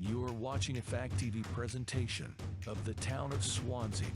You are watching a Fact TV presentation of the town of Swanzey.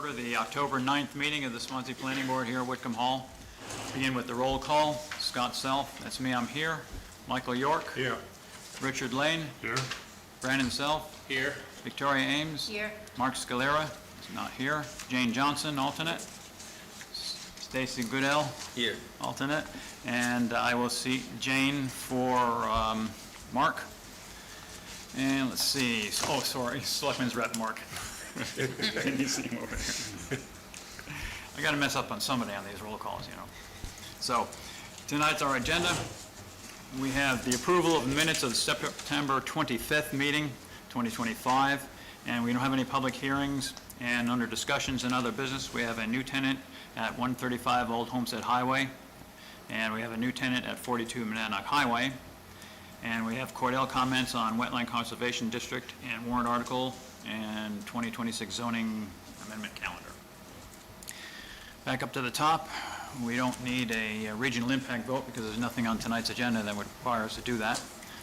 order the October 9th meeting of the Swanzey Planning Board here at Whitcomb Hall. Begin with the roll call. Scott Self, that's me, I'm here. Michael York. Here. Richard Lane. Here. Brandon Self. Here. Victoria Ames. Here. Mark Scalera is not here. Jane Johnson, alternate. Stacy Goodell. Here. Alternate. And I will seat Jane for Mark. And let's see, oh, sorry, Selectman's rep, Mark. Can you see him over here? I gotta mess up on somebody on these roll calls, you know. So, tonight's our agenda. We have the approval of the minutes of the September 25th meeting, 2025, and we don't have any public hearings. And under discussions and other business, we have a new tenant at 135 Old Homestead Highway, and we have a new tenant at 42 Monadnock Highway. And we have Cordell comments on Wetland Conservation District and warrant article and 2026 zoning amendment calendar. Back up to the top, we don't need a regional impact vote because there's nothing on tonight's agenda that would require us to do that.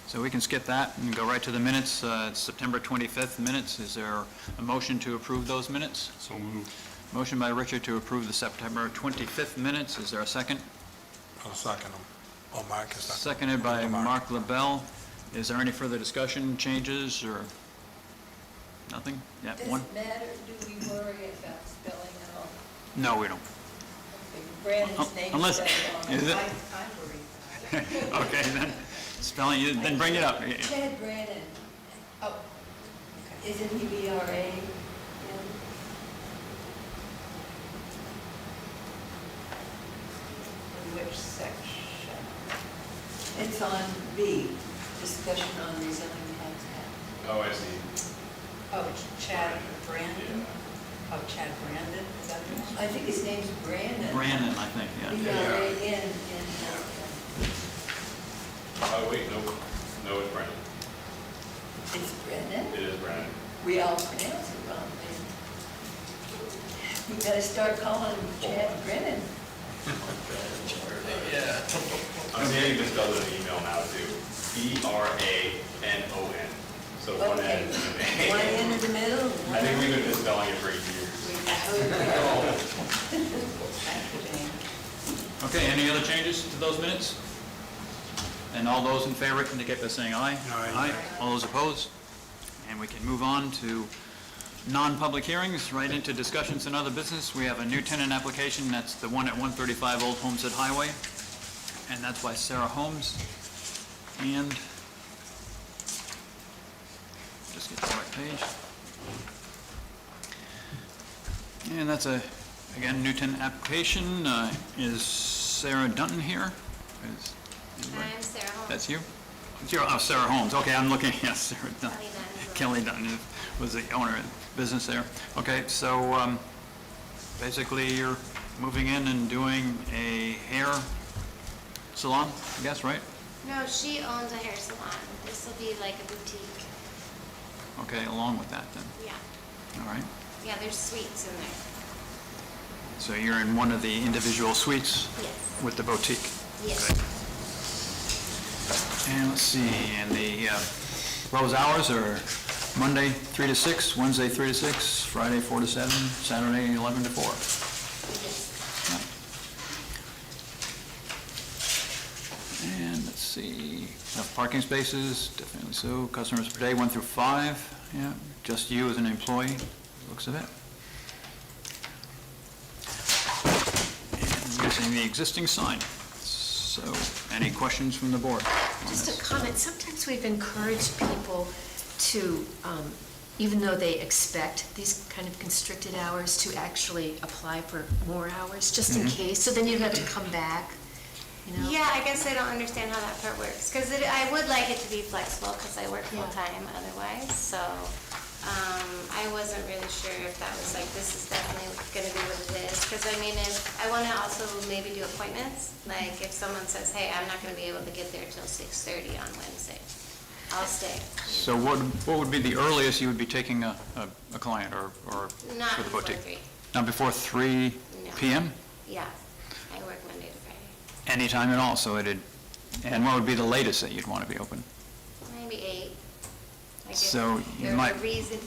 So we can skip that and go right to the minutes. It's September 25th minutes. Is there a motion to approve those minutes? So moved. Motion by Richard to approve the September 25th minutes. Is there a second? I'll second them. Oh, Mark is second. Seconded by Mark LaBelle. Is there any further discussion, changes, or nothing? Yeah, one? Does it matter, do we worry about spelling at all? No, we don't. Brandon's name Unless- is that is it- I worry. Okay, then, spelling, then bring it up. Chad Brandon, oh, isn't he BRA? In which section? It's on B, discussion on rezoning tax map. Oh, I see. Oh, it's Chad Brandon? Oh, Chad Brandon, is that the one? I think his name's Brandon. Brandon, I think, yeah. B-R-A-N. Oh, wait, no, no, it's Brandon. It's Brandon? It is Brandon. We all pronounce it wrong, then. We gotta start calling him Chad Brennan. I'm getting this spelled in an email now too. B-R-A-N-O-N. So one Okay, N and an one A. in the middle. I think we've been misspelling it for years. Okay, any other changes to those minutes? And all those in favor indicate by saying aye. Aye. All those opposed? And we can move on to non-public hearings, right into discussions and other business. We have a new tenant application, that's the one at 135 Old Homestead Highway, and that's by Sarah Holmes. And, just get the right page. And that's again, new tenant application. Is Sarah Dunton here? I'm Sarah Holmes. That's you? Oh, Sarah Holmes. Okay, I'm looking, yes, Sarah Dunton. Kelly Dunn. Kelly Dunton was the owner of the business there. Okay, so basically you're moving in and doing a hair salon, I guess, right? No, she owns a hair salon. This will be like a boutique. Okay, along with that then. Yeah. All right. Yeah, there's suites in there. So you're in one of the individual suites Yes. with the boutique. Yes. And let's see, and the close hours are Monday 3 to 6, Wednesday 3 to 6, Friday 4 to 7, Saturday 11 to 4. Yes. And let's see, enough parking spaces, definitely so. Customers per day, 1 through 5. Yeah, just you as an employee, looks of it. And using the existing sign. So, any questions from the board? on Just this? a comment, sometimes we've encouraged people to, even though they expect these kind of constricted hours, to actually apply for more hours, just in case, so then you don't have to come back, you know? Yeah, I guess I don't understand how that part works, because I would like it to be flexible, because I work full-time otherwise, so I wasn't really sure if that was like, this is definitely gonna be what it is, because I mean, if, I wanna also maybe do appointments, like if someone says, hey, I'm not gonna be able to get there till 6:30 on Wednesday, I'll stay. So what would be the earliest you would be taking a client or Not for the before boutique? 3. Not before 3 No. p.m.? Yeah, I work Monday to Friday. Anytime at all, so and what would be the latest that you'd want to be open? Maybe 8. I guess So you there's might- a reason.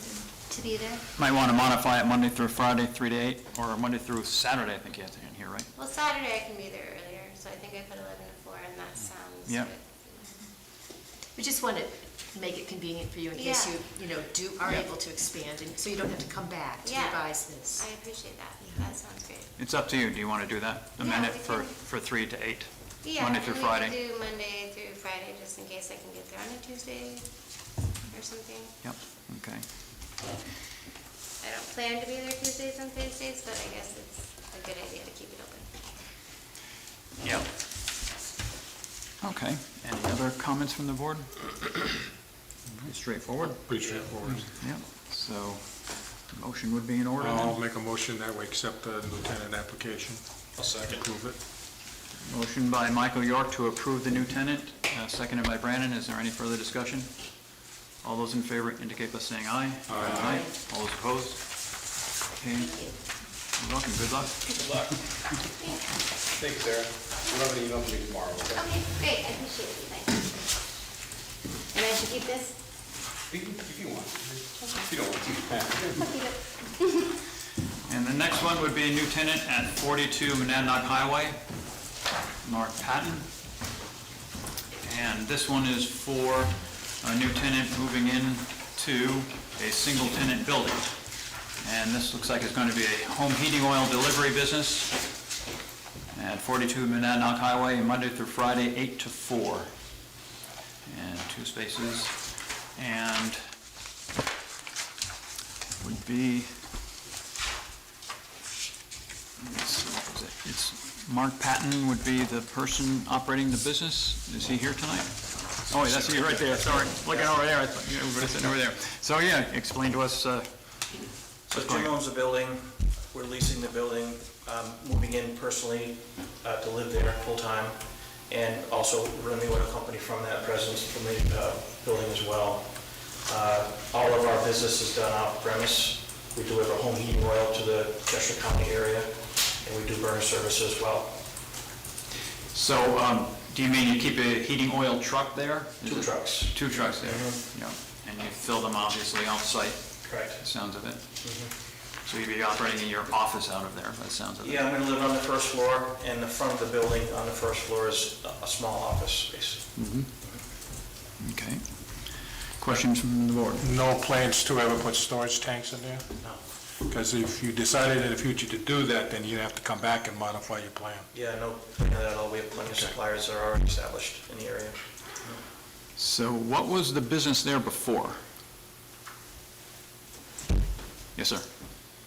to be there? Might want to modify it Monday through Friday, 3 to 8, or Monday through Saturday, I think you have to in here, right? Well, Saturday I can be there earlier, so I think I put 11 to 4, and that sounds Yeah. good. We just want to make it convenient for you in case Yeah. you are Yeah. able to expand, and so you don't have to come back to Yeah. revise this. I appreciate that. That sounds great. It's up to you. Do you want to do that? Amend Yeah, it we for, can. for 3 to 8? Yeah, Monday through Friday? And we can do Monday through Friday, just in case I can get there on a Tuesday or something. Yep, okay. I don't plan to be there Tuesdays and Thursdays, but I guess it's a good idea to keep it open. Yep. Okay, any other comments from the board? Pretty straightforward. Pretty straightforward. Yep, so, motion would be in order I'll then? make a motion that we accept the lieutenant application. I'll second. Approve it. Motion by Michael York to approve the new tenant, seconded by Brandon. Is there any further discussion? All those in favor indicate by saying aye. Aye. All those opposed? Okay. You're welcome, good luck. Good luck. Thank you, Sarah. You'll have an email from me tomorrow, okay? Okay, great, I appreciate it, thanks. And I should keep this? If you want. If you don't want to. I'll keep it. And the next one would be a new tenant at 42 Monadnock Highway, North Patten. And this one is for a new tenant moving in to a single tenant building. And this looks like it's going to be a home heating oil delivery business at 42 Monadnock Highway, Monday through Friday, 8 to 4. And 2 spaces. And would be, let's see, what was it? It's Mark Patten would be the person operating the business. Is he here tonight? Oh, that's you right there, sorry. Looking over there, I thought you were sitting over there. So, yeah, explain to us, So Jim owns the building, we're leasing the building, moving in personally to live there full-time, and also running the oil company from that presence, from the building as well. All of our business is done off premise. We deliver home heating oil to the Cheshire County area, and we do burner service as well. so, do you mean you keep a heating oil truck there? Is 2 it- trucks. 2 trucks there, yeah. And you fill them obviously off-site, Correct. sounds of it. So you'd be operating in your office out of there, by the sounds of it. Yeah, I'm going to live on the first floor, and the front of the building on the first floor is a small office space. Okay. Questions from the board? No plans to ever put storage tanks in there? No. Because if you decided in the future to do that, then you'd have to come back and modify your plan. Yeah, no plan of that at all. We have plenty of suppliers that are already established in the area. So what was the business there before? Yes, sir.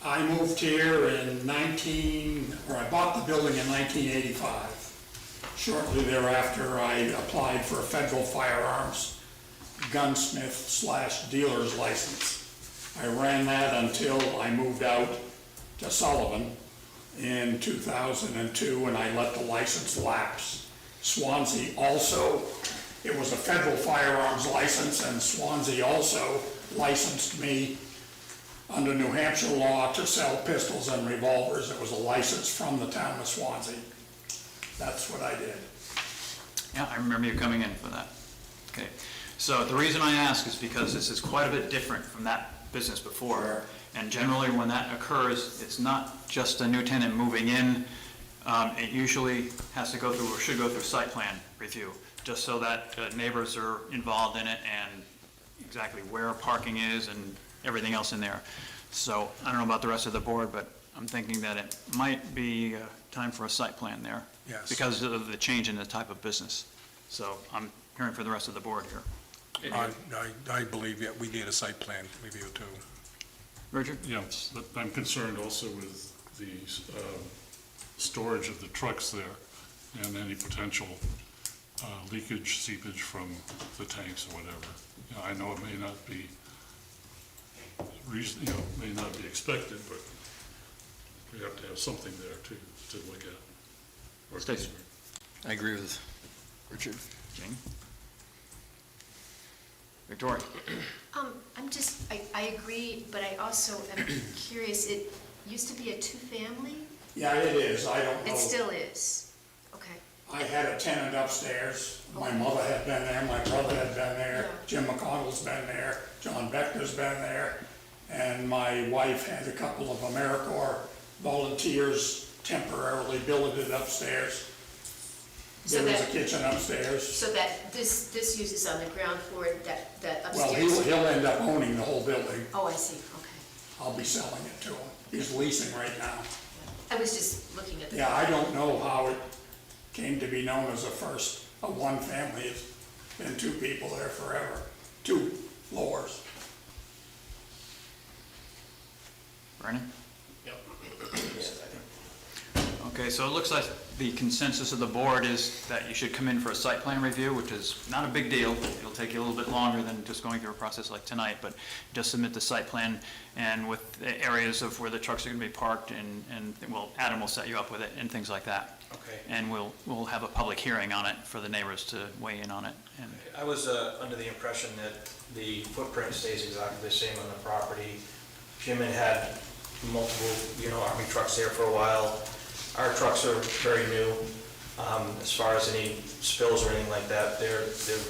I moved here in I bought the building in 1985. Shortly thereafter, I applied for a federal firearms gunsmith/dealer's license. I ran that until I moved out to Sullivan in 2002, and I let the license lapse. Swanzey also, it was a federal firearms license, and Swanzey also licensed me under New Hampshire law to sell pistols and revolvers. It was a license from the town of Swanzey. That's what I did. Yeah, I remember you coming in for that. Okay. So the reason I ask is because this is quite a bit different from that business before. Sure. And generally, when that occurs, it's not just a new tenant moving in. It usually has to go through, or should go through site plan review, just so that neighbors are involved in it and exactly where parking is and everything else in there. So I don't know about the rest of the board, but I'm thinking that it might be time for a site plan there. Yes. Because of the change in the type of business. So I'm hearing for the rest of the board here. I believe that we need a site plan review too. Richard? Yes, but I'm concerned also with the storage of the trucks there and any potential leakage, seepage from the tanks or whatever. You know, I know it may not be may not be expected, but we have to have something there to look at. or Stacy. consider. I agree with Richard. Jane? Victoria? I agree, but I also am curious, it used to be a 2-family? Yeah, it is. I don't know. It still is? Okay. I had a tenant upstairs. My mother had been there, my brother had been there, Yeah. Jim McConnell's been there, John Beckner's been there, and my wife had a couple of AmeriCorps volunteers temporarily billeted upstairs. So There was a that- kitchen upstairs. So that, this uses on the ground floor, that Well, upstairs? he'll end up owning the whole building. Oh, I see, okay. I'll be selling it to him. He's leasing right now. I was just looking at the. Yeah, I don't know how it came to be known as a one family. It's been two people there forever, two floors. Vernon? Yes, I think. Okay, so it looks like the consensus of the board is that you should come in for a site plan review, which is not a big deal. It'll take you a little bit longer than just going through a process like tonight, but just submit the site plan and with the areas of where the trucks are gonna be parked and well, Adam will set you up with it and things like that. Okay. And we'll have a public hearing on it for the neighbors to weigh in on it. And I was under the impression that the footprint stays exactly the same on the property. Jim had multiple, Army trucks there for a while. Our trucks are very new. As far as any spills or anything like that, they're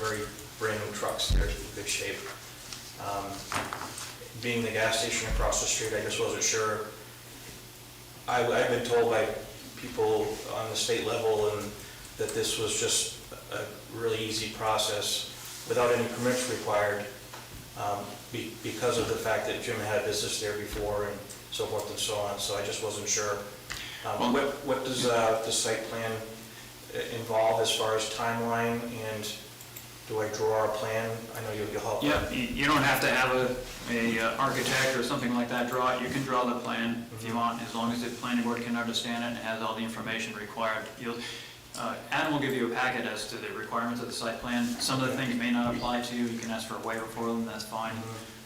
very brand new trucks. They're in good shape. Being the gas station across the street, I just wasn't sure. I've been told by people on the state level that this was just a really easy process without any permits required because of the fact that Jim had a business there before and so forth and so on. So I just wasn't sure. What does the site plan involve as far as timeline, and do I draw a plan? I know you'll help. yeah, you don't have to have a architect or something like that draw it. You can draw the plan if you want, as long as the planning board can understand it and has all the information required. Adam will give you a packet as to the requirements of the site plan. Some of the things may not apply to you. You can ask for a waiver for them, that's fine.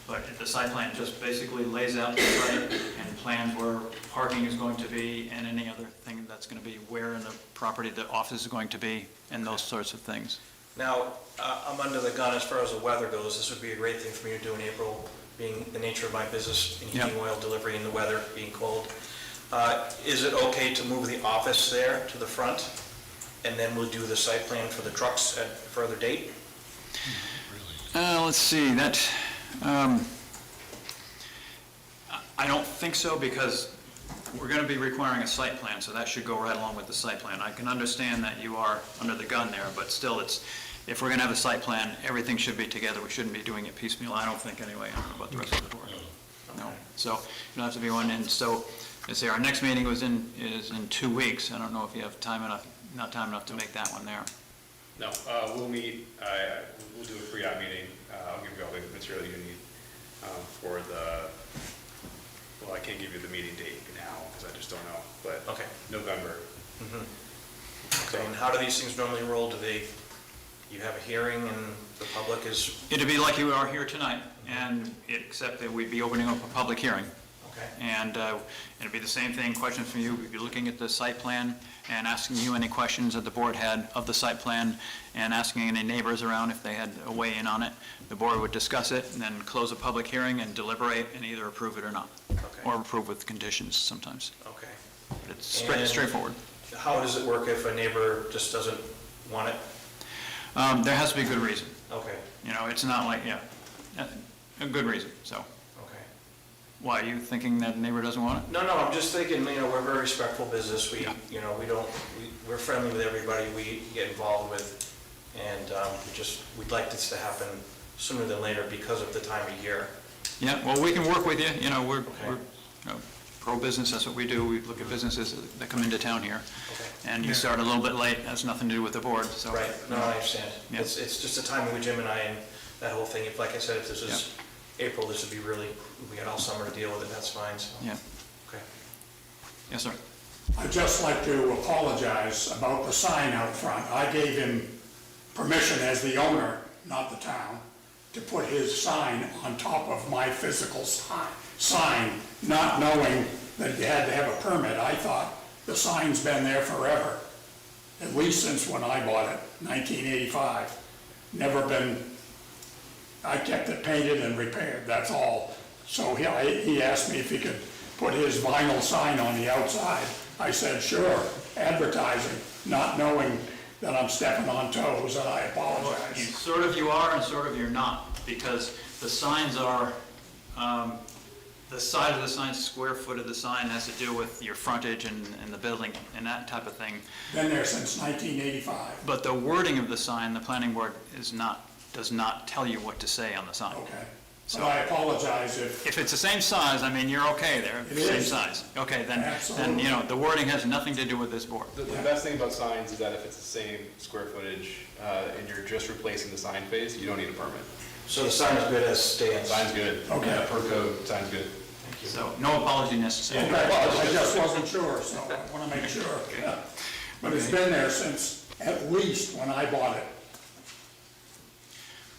But the site plan just basically lays out the site and plans where parking is going to be and any other thing that's going to be where in the property the office is going to be and those sorts of things. Now, I'm under the gun as far as the weather goes. This would be a great thing for me to do in April, being the nature of my business in heating oil delivery and the weather being cold. Is it okay to move the office there to the front, and then we'll do the site plan for the trucks at a further date? Let's see, that, I don't think so, because we're going to be requiring a site plan, so that should go right along with the site plan. I can understand that you are under the gun there, but still, if we're going to have a site plan, everything should be together. We shouldn't be doing it piecemeal, I don't think, anyway. I don't know about the rest of the board. No, so it'll have to be one, and so, let's see, our next meeting is in 2 weeks. I don't know if you have not time enough to make that one there. No, we'll meet, we'll do a pre-op meeting. I'll give you all the material you need for well, I can't give you the meeting date now because I just don't know, but Okay. November. Okay, and how do these things normally roll? You have a hearing and the public is, It'd be like you are here tonight, and except that we'd be opening up a public hearing. okay, And it'd be the same thing, questions from you, we'd be looking at the site plan and asking you any questions that the board had of the site plan, and asking any neighbors around if they had a weigh in on it. The board would discuss it, and then close a public hearing and deliberate and either approve it or not. Okay. Or approve with conditions sometimes. okay. But it's And- straightforward. How does it work if a neighbor just doesn't want it? There has to be a good reason. Okay, It's not like, a good reason, so. okay. Why, are you thinking that neighbor doesn't want it? No, I'm just thinking, we're a very respectful business. Yeah. We're friendly with everybody we get involved with. And we'd like this to happen sooner than later because of the time of year. Yeah, well, we can work with you, we're Okay. pro-business, that's what we do, we look at businesses that come into town here. Okay. And you start a little bit late, has nothing to do with the board, so. Right, no, I understand. Yeah. It's just the timing with Jim and I and that whole thing. Like I said, if this is April, this would be really, we got all summer to deal with it, that's fine, so. Yeah, Okay. yes, sir. I'd just like to apologize about the sign out front. I gave him permission as the owner, not the town, to put his sign on top of my physical sign, not knowing that you had to have a permit. I thought the sign's been there forever, at least since when I bought it, 1985. Never been, I kept it painted and repaired, that's all. So he asked me if he could put his vinyl sign on the outside. I said, sure, advertising, not knowing that I'm stepping on toes, and I apologize. Sort of you are and sort of you're not, because the signs are The side of the sign, square foot of the sign has to do with your frontage and the building and that type of thing. Been there since 1985. But the wording of the sign, the planning board does not tell you what to say on the sign. Okay. So- So I apologize If it's the same size, I mean, you're okay there, It same is. size. Okay, then, Absolutely. you know, the wording has nothing to do with this board. The best thing about signs is that if it's the same square footage, and you're just replacing the sign face, you don't need a permit. So the sign is good as stands? Sign's good. Okay. Yeah, per code, sign's good. So, no apology necessary. Okay, I just wasn't sure, so I want to make sure. Yeah. But it's been there since at least when I bought it.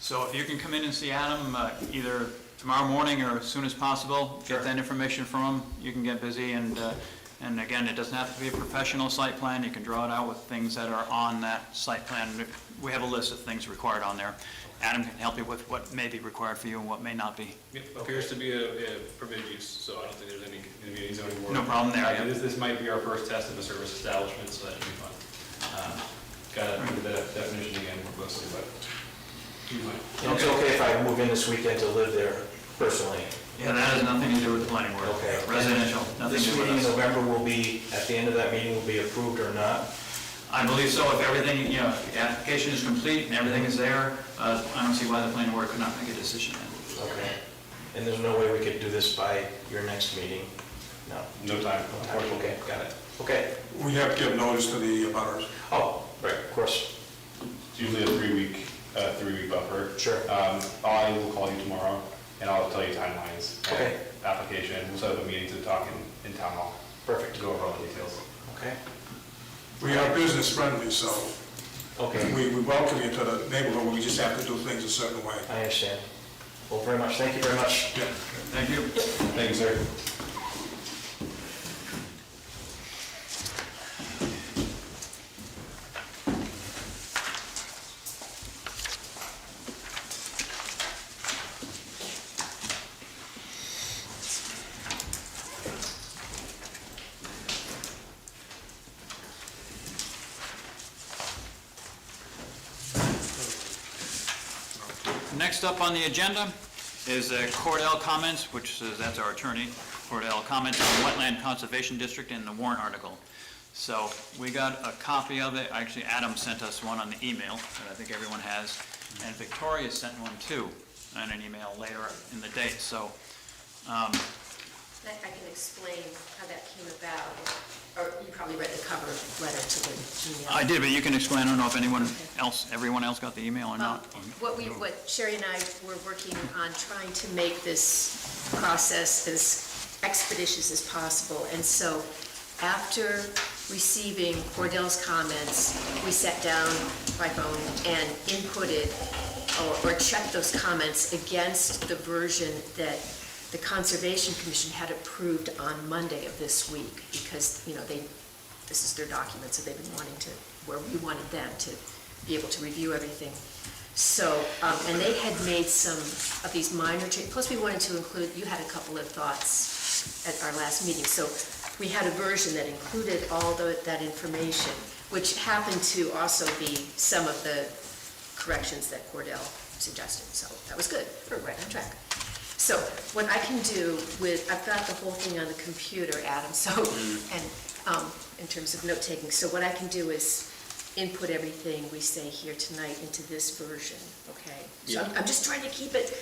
So if you can come in and see Adam, either tomorrow morning or as soon as possible, get that information from him, you can get busy, and again, it doesn't have to be a professional site plan, you can draw it out with things that are on that site plan. We have a list of things required on there. Adam can help you with what may be required for you and what may not be. It appears to be a permitted use, so I don't think there's gonna be any zoning board. No problem there, yeah. This might be our first test of a service establishment, so that should be fun. Gotta read the definition again more closely, but you might. And it's okay if I move in this weekend to live there personally? Yeah, that has nothing to do with the planning board. Okay. Residential, nothing to This do with meeting in us. November will be, at the end of that meeting, will be approved or not? I believe so, if everything, you know, if the application is complete and everything is there, I don't see why the planning board could not make a decision then. Okay. And there's no way we could do this by your next meeting? No? No time, unfortunately. Okay, got it. Okay. We have to give notice to the abutters. Oh, right, of course. It's usually a three-week buffer. Sure. I will call you tomorrow, and I'll tell you timelines. and Okay. Application, we'll set up a meeting to talk in town hall. Perfect. To go over all the details. Okay. We are business friendly, so Okay, we welcome you to the neighborhood, we just have to do things a certain way. I understand. Well, very much, thank you very much. Yeah. Thank you. Thank you, sir. Next up on the agenda is Cordell comments, which is, that's our attorney, Cordell comments on Wetland Conservation District in the Warrant article. So we got a copy of it, actually Adam sent us one on the email that I think everyone has, and Victoria sent one too, on an email later in the day, so. I can explain how that came about, or you probably read the cover letter to the email. I did, but you can explain, I don't know if everyone else got the email or not. What Sherry and I were working on trying to make this process as expeditious as possible. And so after receiving Cordell's comments, we sat down by phone and inputted or checked those comments against the version that the Conservation Commission had approved on Monday of this week, because, you know, this is their document, so they've been wanting to, where we wanted them to be able to review everything. So, and they had made some of these minor changes, plus we wanted to include, you had a couple of thoughts at our last meeting, so we had a version that included all that information, which happened to also be some of the corrections that Cordell suggested, so that was good, we're right on track. So what I can do I've got the whole thing on the computer, Adam, so, and in terms of note-taking, so what I can do is input everything we say here tonight into this version, okay? So I'm just trying to keep it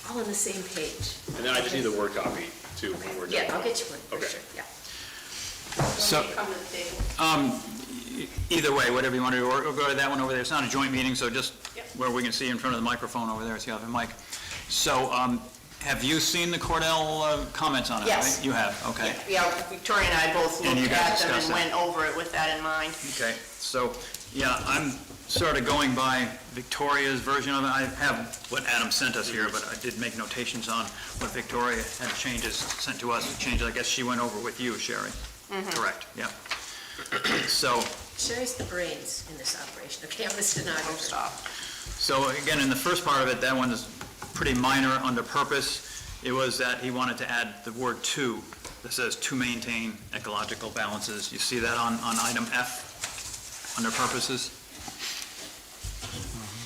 all on the same page. And then I just need the Word copy too when we're done. Yeah, I'll get you one, for Okay. sure, yeah. So, Come to the table. either way, whatever you want to do, or go to that one over there. It's not a joint meeting, so just Yep. where we can see in front of the microphone over there, so you have a mic. So, have you seen the Cordell comments on it? Yes. Right? You have, okay. Yeah, Victoria and I both And you looked guys at them discussed and that. went over it with that in mind. Okay, so, yeah, I'm sort of going by Victoria's version of it. I have what Adam sent us here, but I did make notations on what Victoria had changes sent to us. The changes, I guess she went over with you, Sherry. Correct, yeah. So, Sherry's the brains in this operation, okay, I'm the stenographer. Stop. So again, in the first part of it, that one is pretty minor under purpose. It was that he wanted to add the word "to" that says "to maintain ecological balances." You see that on item F, under purposes?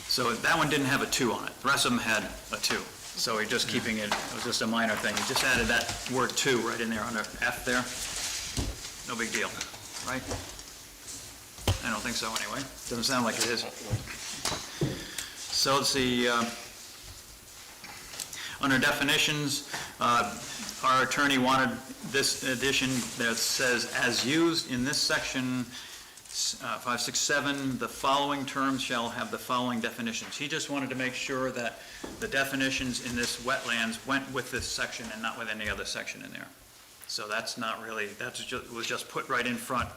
So that one didn't have a "to" on it. The rest of them had a "to." So he's just keeping it, it was just a minor thing. He just added that word "to" right in there under F there. No big deal, right? I don't think so anyway. Doesn't sound like it is. So let's see, under definitions, our attorney wanted this addition that says, as used in this section 567, the following terms shall have the following definitions. He just wanted to make sure that the definitions in this wetlands went with this section and not with any other section in there. So that's not really, was just put right in front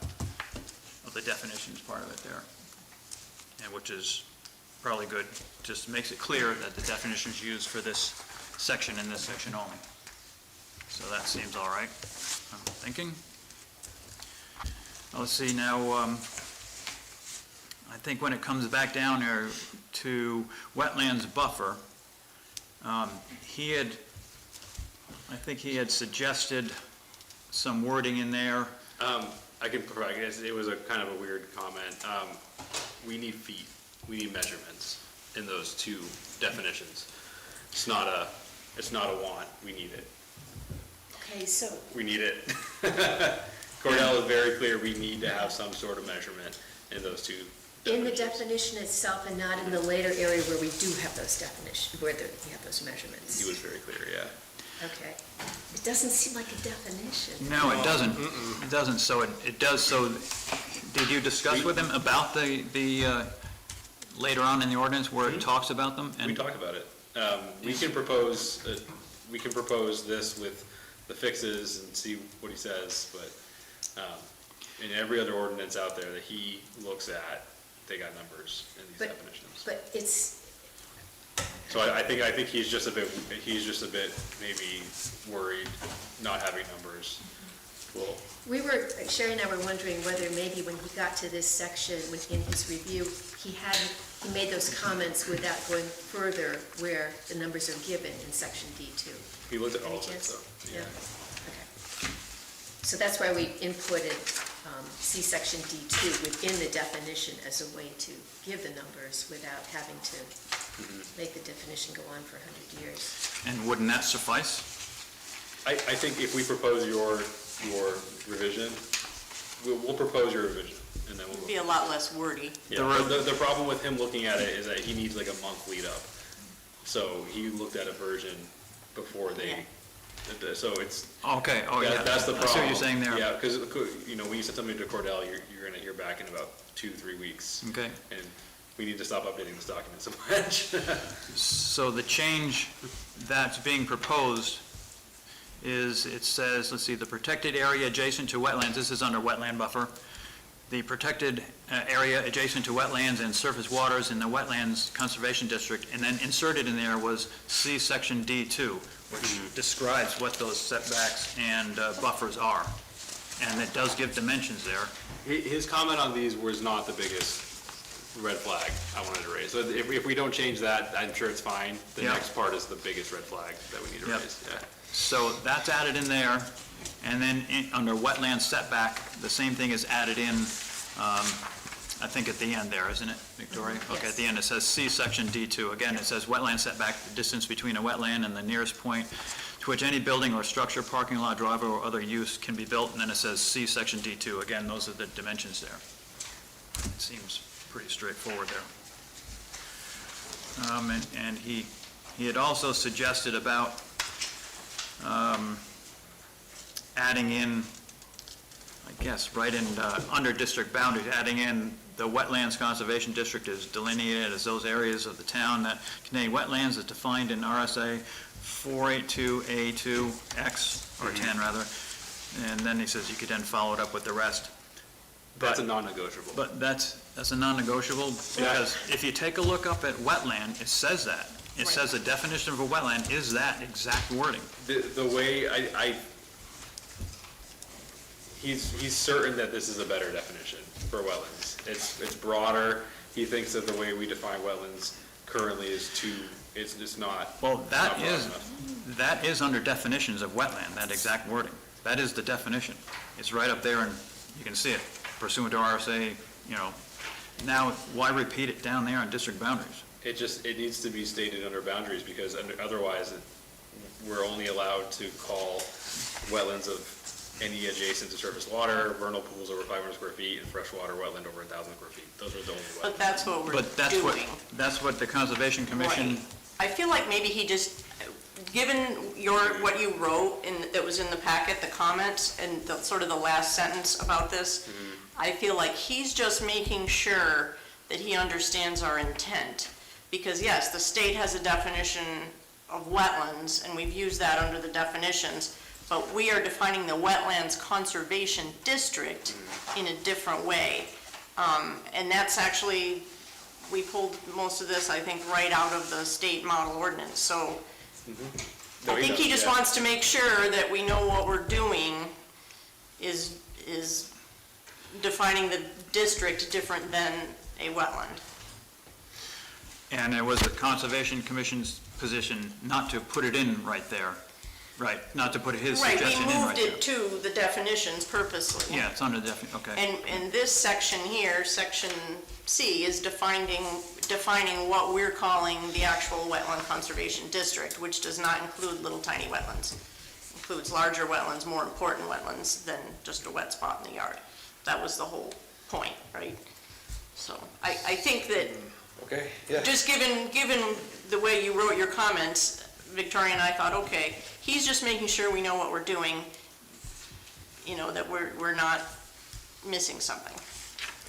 of the definitions part of it there, and which is probably good. Just makes it clear that the definitions used for this section and this section only. So that seems all right, I'm thinking. Let's see now, I think when it comes back down there to wetlands buffer, I think he had suggested some wording in there. I can provide, it was a kind of a weird comment. We need feet, we need measurements in those two definitions. It's not a want, we need it. Okay, so We need it. Cordell is very clear, we need to have some sort of measurement in those two in the definitions. definition itself and not in the later area where we do have those definitions, where we have those measurements? He was very clear, yeah. Okay. It doesn't seem like a definition. No, it doesn't. It doesn't, so it does, so did you discuss with him about the later on in the ordinance where it talks about them? We talked about it. We can propose this with the fixes and see what he says, but in every other ordinance out there that he looks at, they got numbers in these definitions. But it's, So I think he's just a bit maybe worried not having numbers. Well, Sherry and I were wondering whether maybe when he got to this section in his review, he made those comments without going further where the numbers are given in section D2. he looked at all Any of it, chance? so. Yeah, okay. So that's why we inputted see section D2 within the definition as a way to give the numbers without having to make the definition go on for 100 years. And wouldn't that suffice? I think if we propose your revision, we'll propose your revision, and then It'd we'll. be a lot less wordy. Yeah, the problem with him looking at it is that he needs like a month lead up. So he looked at a version before they, so it's. Okay, oh yeah. That's the problem. I see what you're saying there. Yeah, because, when you send something to Cordell, you're gonna hear back in about 2-3 weeks. Okay. And we need to stop updating this document so much. So the change that's being proposed is, it says, let's see, the protected area adjacent to wetlands, this is under wetland buffer. The protected area adjacent to wetlands and surface waters in the Wetlands Conservation District, and then inserted in there was see section D2, which describes what those setbacks and buffers are. And it does give dimensions there. His comment on these was not the biggest red flag I wanted to raise. So if we don't change that, I'm sure it's fine. The Yep. next part is the biggest red flag that we need to Yep. raise. Yeah. So that's added in there, and then under wetland setback, the same thing is added in, I think at the end there, isn't it, Victoria? Okay, at the end it says see section D2. Again, it says wetland setback, the distance between a wetland and the nearest point to which any building or structure, parking lot, driveway, or other use can be built, and then it says see section D2. Again, those are the dimensions there. It seems pretty straightforward there. And he had also suggested about adding in, I guess, right in, under district boundaries, adding in the Wetlands Conservation District is delineated as those areas of the town that contain wetlands as defined in RSA 482A2X, or 10 rather, and then he says you could then follow it up with the rest. That's a non-negotiable. But that's a non-negotiable, because if you take a look up at wetland, it says that. It says the definition of a wetland is that exact wording. The way he's certain that this is a better definition for wetlands. It's broader. He thinks that the way we define wetlands currently is it's just not. Well, not broad enough. that is under definitions of wetland, that exact wording. That is the definition. It's right up there, and you can see it pursuant to RSA, Now, why repeat it down there on district boundaries? it needs to be stated under boundaries, because otherwise, we're only allowed to call wetlands of any adjacent to surface water, vernal pools over 500 square feet, and freshwater wetland over 1,000 square feet. Those are the only wetlands. But that's what we're But doing. that's what the Conservation Commission, Right. I feel like maybe he just, given what you wrote that was in the packet, the comments, and the sort of the last sentence about this, I feel like he's just making sure that he understands our intent. Because yes, the state has a definition of wetlands, and we've used that under the definitions, but we are defining the Wetlands Conservation District in a different way. And that's actually, we pulled most of this, I think, right out of the state model ordinance. So No, I think he just yeah. wants to make sure that we know what we're doing is defining the district different than a wetland. and it was the Conservation Commission's position not to put it in right there, right, not to put his Right, suggestion we in right moved there. it to the definitions purposely. Yeah, it's under okay. And this section here, section C, is defining what we're calling the actual wetland conservation district, which does not include little tiny wetlands. Includes larger wetlands, more important wetlands than just a wet spot in the yard. That was the whole point, right? So I think that Okay, yeah. just given the way you wrote your comments, Victoria and I thought, okay, he's just making sure we know what we're doing, that we're not missing something,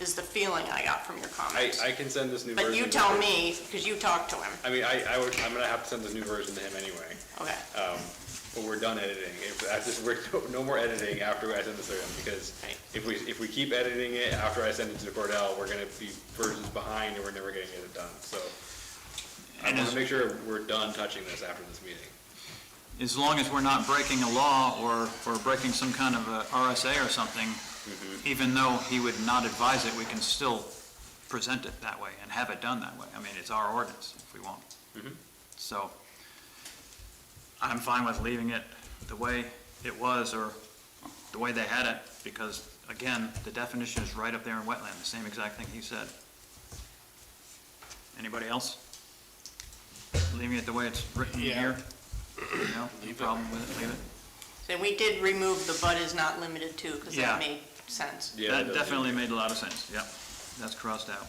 is the feeling I got from your comments. I can send this new version. But you tell me, because you talked to him. I mean, I'm gonna have to send this new version to him anyway. Okay. But we're done editing. No more editing after I send this to him, because if we keep editing it after I send it to Cordell, we're gonna be versions behind and we're never gonna get it done. So I want to make sure we're done touching this after this meeting. As long as we're not breaking a law or breaking some kind of a RSA or something, even though he would not advise it, we can still present it that way and have it done that way. I mean, it's our ordinance if we want. So I'm fine with leaving it the way it was or the way they had it, because again, the definition is right up there in wetland, the same exact thing he said. Anybody else? Leaving it the way it's written here? No problem with it, leave it? And we did remove the but is not limited to, because Yeah. that made sense. Yeah, That does definitely made a lot of sense, yep, that's crossed out.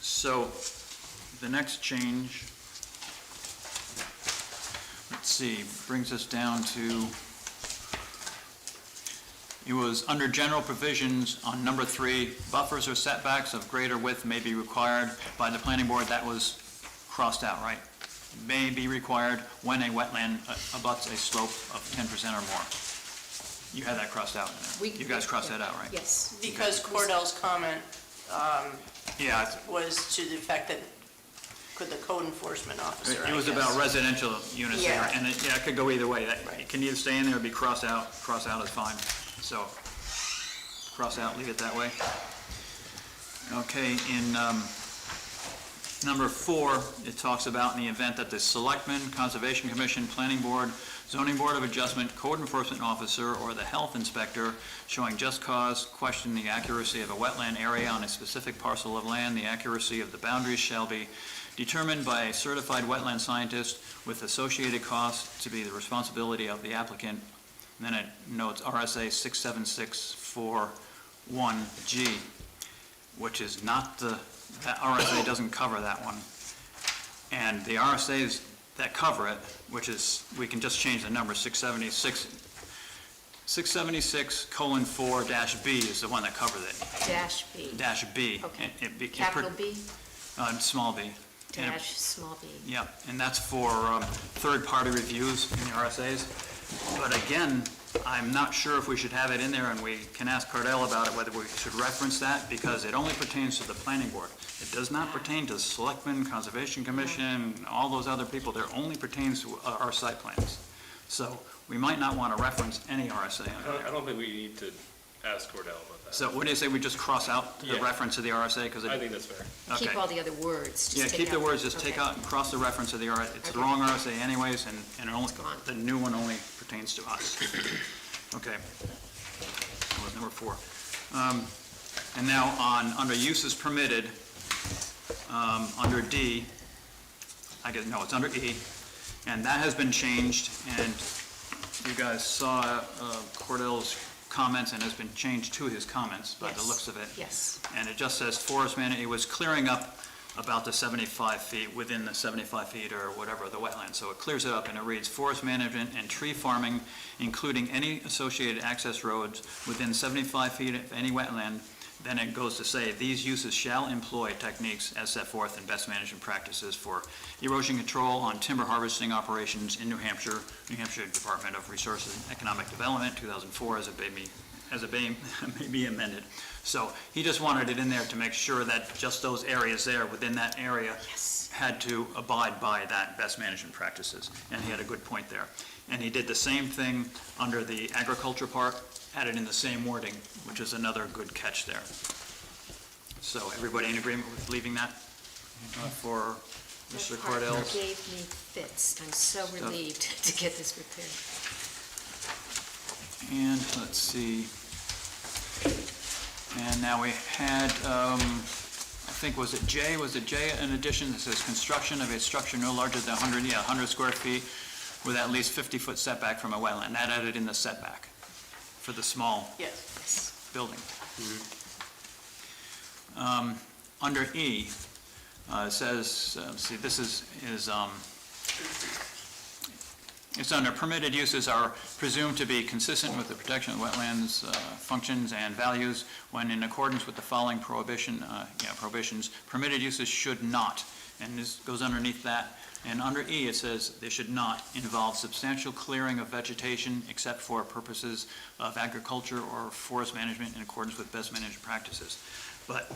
So, the next change, let's see, brings us down to, it was under general provisions on number 3, buffers or setbacks of greater width may be required by the planning board. That was crossed out, right? May be required when a wetland abuts a slope of 10% or more. You had that crossed out in there. You guys crossed that out, right? Yes. Because Cordell's comment Yeah, was to the effect that could the code enforcement officer, it was I guess. about residential units there, Yeah. and it could go either way. It Right. can either stay in there or be crossed out. Cross out is fine. So, cross out, leave it that way. Okay, in number 4, it talks about in the event that the Selectmen, Conservation Commission, Planning Board, Zoning Board of Adjustment, Code Enforcement Officer, or the Health Inspector showing just cause question the accuracy of a wetland area on a specific parcel of land, the accuracy of the boundaries shall be determined by a certified wetland scientist with associated costs to be the responsibility of the applicant. And then it notes RSA 67641G, which is not that RSA doesn't cover that one. And the RSAs that cover it, which is, we can just change the number, 676:4-B is the one that covers it. Dash B. Dash B. Okay. Capital Capital B, Small b. And it- dash small b. Yeah, and that's for third-party reviews in the RSAs. But again, I'm not sure if we should have it in there, and we can ask Cordell about it, whether we should reference that, because it only pertains to the planning board. It does not pertain to the Selectmen, Conservation Commission, all those other people. It only pertains to our site plans. So we might not want to reference any RSA under I there. don't think we need to ask Cordell about that. So what do you say, we just cross out the Yeah. reference to the RSA? Because I think that's fair. Keep all the other words. Yeah, just keep take the out- words, just take okay. out and cross the reference to the RSA. It's the Okay. wrong RSA anyways, and it only, gone. the new one only pertains to us. Okay. That was number 4. And now under uses permitted, under D, I guess, no, it's under E, and that has been changed, and you guys saw Cordell's comments, and has been changed to his comments by the Yes. looks of it. Yes. And it just says forest management, it was clearing up about the 75 feet, within the 75 feet or whatever, the wetland. So it clears it up and it reads, forest management and tree farming, including any associated access roads within 75 feet of any wetland. Then it goes to say, these uses shall employ techniques as set forth in best management practices for erosion control on timber harvesting operations in New Hampshire Department of Resources and Economic Development, 2004, as it may be amended. So he just wanted it in there to make sure that just those areas there, within that area, had to abide by that best management practices. And he had a good point there. And he did the same thing under the agriculture part, added in the same wording, which is another good catch there. So everybody in agreement with leaving that for Mr. That part Cordell's? gave me fits. I'm so relieved to get this repaired. And let's see. And now we had, I think, was it J, in addition, that says construction of a structure no larger than 100 square feet with at least 50-foot setback from a wetland. That added in the setback for the small Yes. building. Under E, it says, see, this is it's under permitted uses are presumed to be consistent with the protection of wetlands functions and values when in accordance with the following prohibitions. Permitted uses should not, and this goes underneath that. And under E, it says they should not involve substantial clearing of vegetation except for purposes of agriculture or forest management in accordance with best management practices. But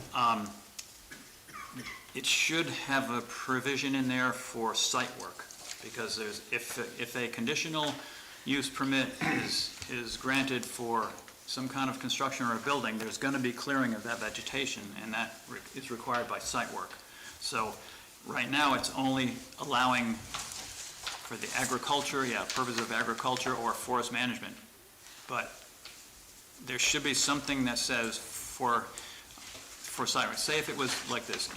it should have a provision in there for site work, because there's, if a conditional use permit is granted for some kind of construction or a building, there's going to be clearing of that vegetation, and that is required by site work. So right now, it's only allowing for the agriculture, purpose of agriculture or forest management. But there should be something that says for site work. Say if it was like this,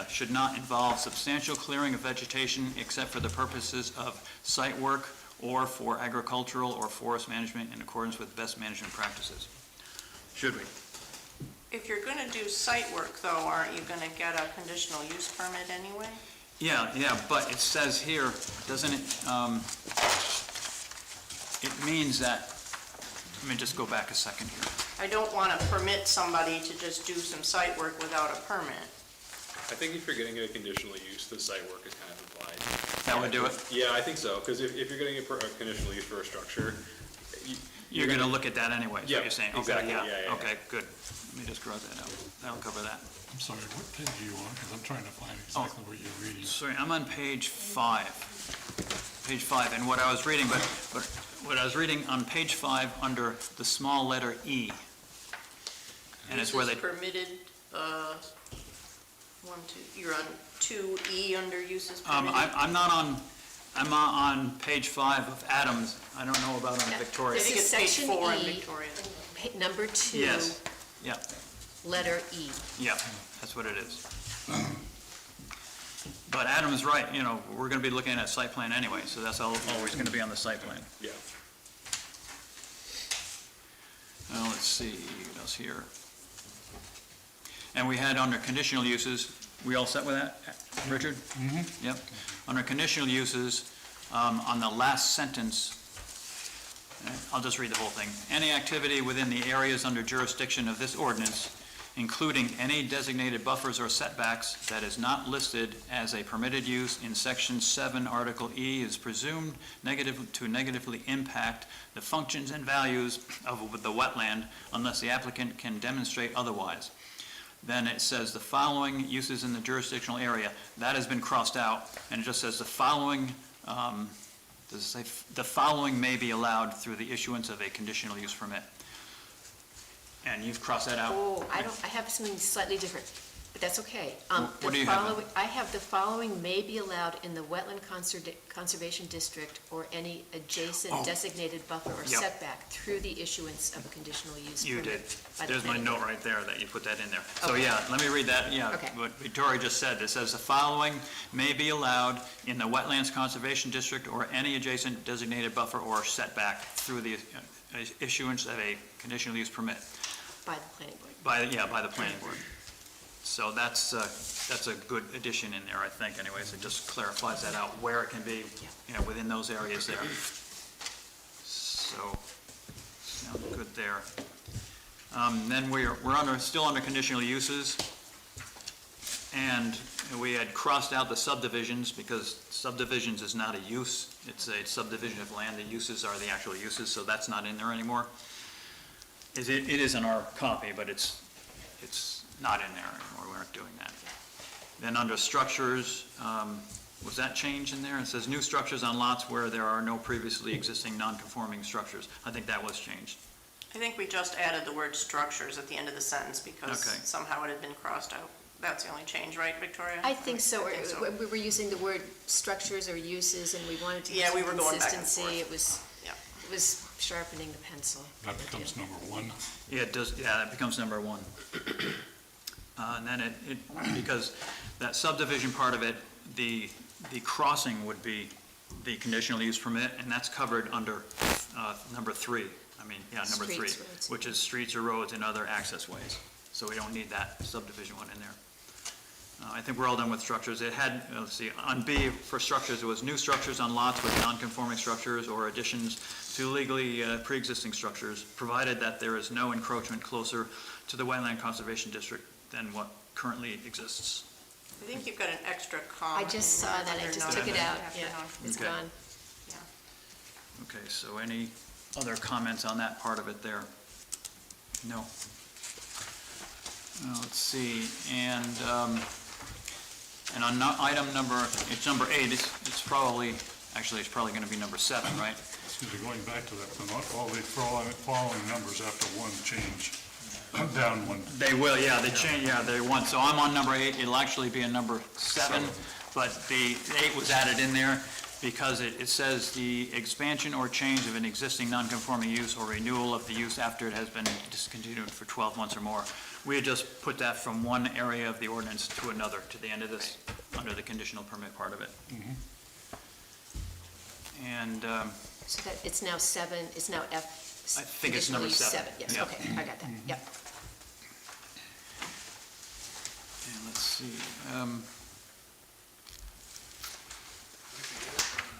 should not involve substantial clearing of vegetation except for the purposes of site work or for agricultural or forest management in accordance with best management practices. Should we? If you're going to do site work, though, aren't you going to get a conditional use permit anyway? Yeah, but it says here, doesn't it, it means that, let me just go back a second here. I don't want to permit somebody to just do some site work without a permit. I think if you're getting a conditional use, the site work is kind of implied. That would do it? Yeah, I think so, because if you're getting a conditional use for a structure, You're going to look at that anyway, is Yeah, what you're saying? Okay, exactly, yeah. Okay, good. Let me just cross that out. That'll cover that. I'm sorry, what page are you on? Because I'm trying to find exactly what you're reading. Sorry, I'm on page 5. Page 5, and what I was reading, but what I was reading on page 5 under the small letter E. And it's where they, Uses permitted, you're on 2E under uses permitted? I'm on page 5 of Adams. I don't know about on I Victoria. think it's This is page section 4 in E. Victoria. Number 2. Yes, yeah, Letter E. yeah, that's what it is. But Adam is right, we're going to be looking at a site plan anyway, so that's always going to be on the site plan. yeah. Now, let's see, what else here? And we had under conditional uses, we all set with that, Richard? Mm-hmm. Yep. Under conditional uses, on the last sentence, I'll just read the whole thing. Any activity within the areas under jurisdiction of this ordinance, including any designated buffers or setbacks that is not listed as a permitted use in Section 7, Article E, is presumed to negatively impact the functions and values of the wetland unless the applicant can demonstrate otherwise. Then it says the following uses in the jurisdictional area. That has been crossed out, and it just says the following, does it say, the following may be allowed through the issuance of a conditional use permit. And you've crossed that out? Oh, I have something slightly different. That's okay. What do you have? I have the following may be allowed in the Wetland Conservation District or any adjacent designated buffer or Yep. setback through the issuance of a conditional use You permit. did. by the There's my planning note board. right there that you put that in there. So, Okay. yeah, let me read that, yeah. Okay. What Victoria just said, it says the following may be allowed in the Wetlands Conservation District or any adjacent designated buffer or setback through the issuance of a conditional use permit By the planning board. by the planning board. So that's a good addition in there, I think, anyways. It just clarifies that out, where it can be, within those areas there. So, sounds good there. Then we're still under conditional uses. And we had crossed out the subdivisions because subdivisions is not a use. It's a subdivision of land. The uses are the actual uses, so that's not in there anymore. It is in our copy, but it's not in there anymore. We aren't doing that. Then under structures, was that changed in there? It says new structures on lots where there are no previously existing non-conforming structures. I think that was changed. I think we just added the word structures at the end of the sentence because Okay. somehow it had been crossed out. That's the only change, right, Victoria? I think so. I think so. We were using the word structures or uses, and we wanted to Yeah, have we some were going back and consistency. forth. Yeah. It was sharpening the pencil. That becomes number one. Yeah, it does, yeah, that becomes number one. And then because that subdivision part of it, the crossing would be the conditional use permit, and that's covered under number three. Number three, Streets, roads. which is streets or roads and other access ways. So we don't need that subdivision one in there. I think we're all done with structures. It had, let's see, on B for structures, it was new structures on lots with non-conforming structures or additions to legally pre-existing structures, provided that there is no encroachment closer to the Wetland Conservation District than what currently exists. I think you've got an extra I comment. just in saw there that, I under just non- took it out. after Yeah, non- it's Okay. gone. Yeah. Okay, so any other comments on that part of it there? No. Let's see, and on item it's number 8, it's probably going to be number 7, right? Excuse me, going back to that, but not all the following numbers after one change, down one. They will, yeah, they change, yeah, they want, so I'm on number 8, it'll actually be a number 7, but the 8 was added in there because it says the expansion or change of an existing non-conforming use or renewal of the use after it has been discontinued for 12 months or more. We had just put that from one area of the ordinance to another, to the end of this, under the conditional permit part of it. And So that, it's now 7, it's now F. I think it's number conditional use 7. Yes, Yeah. okay, I got that, yep. And let's see,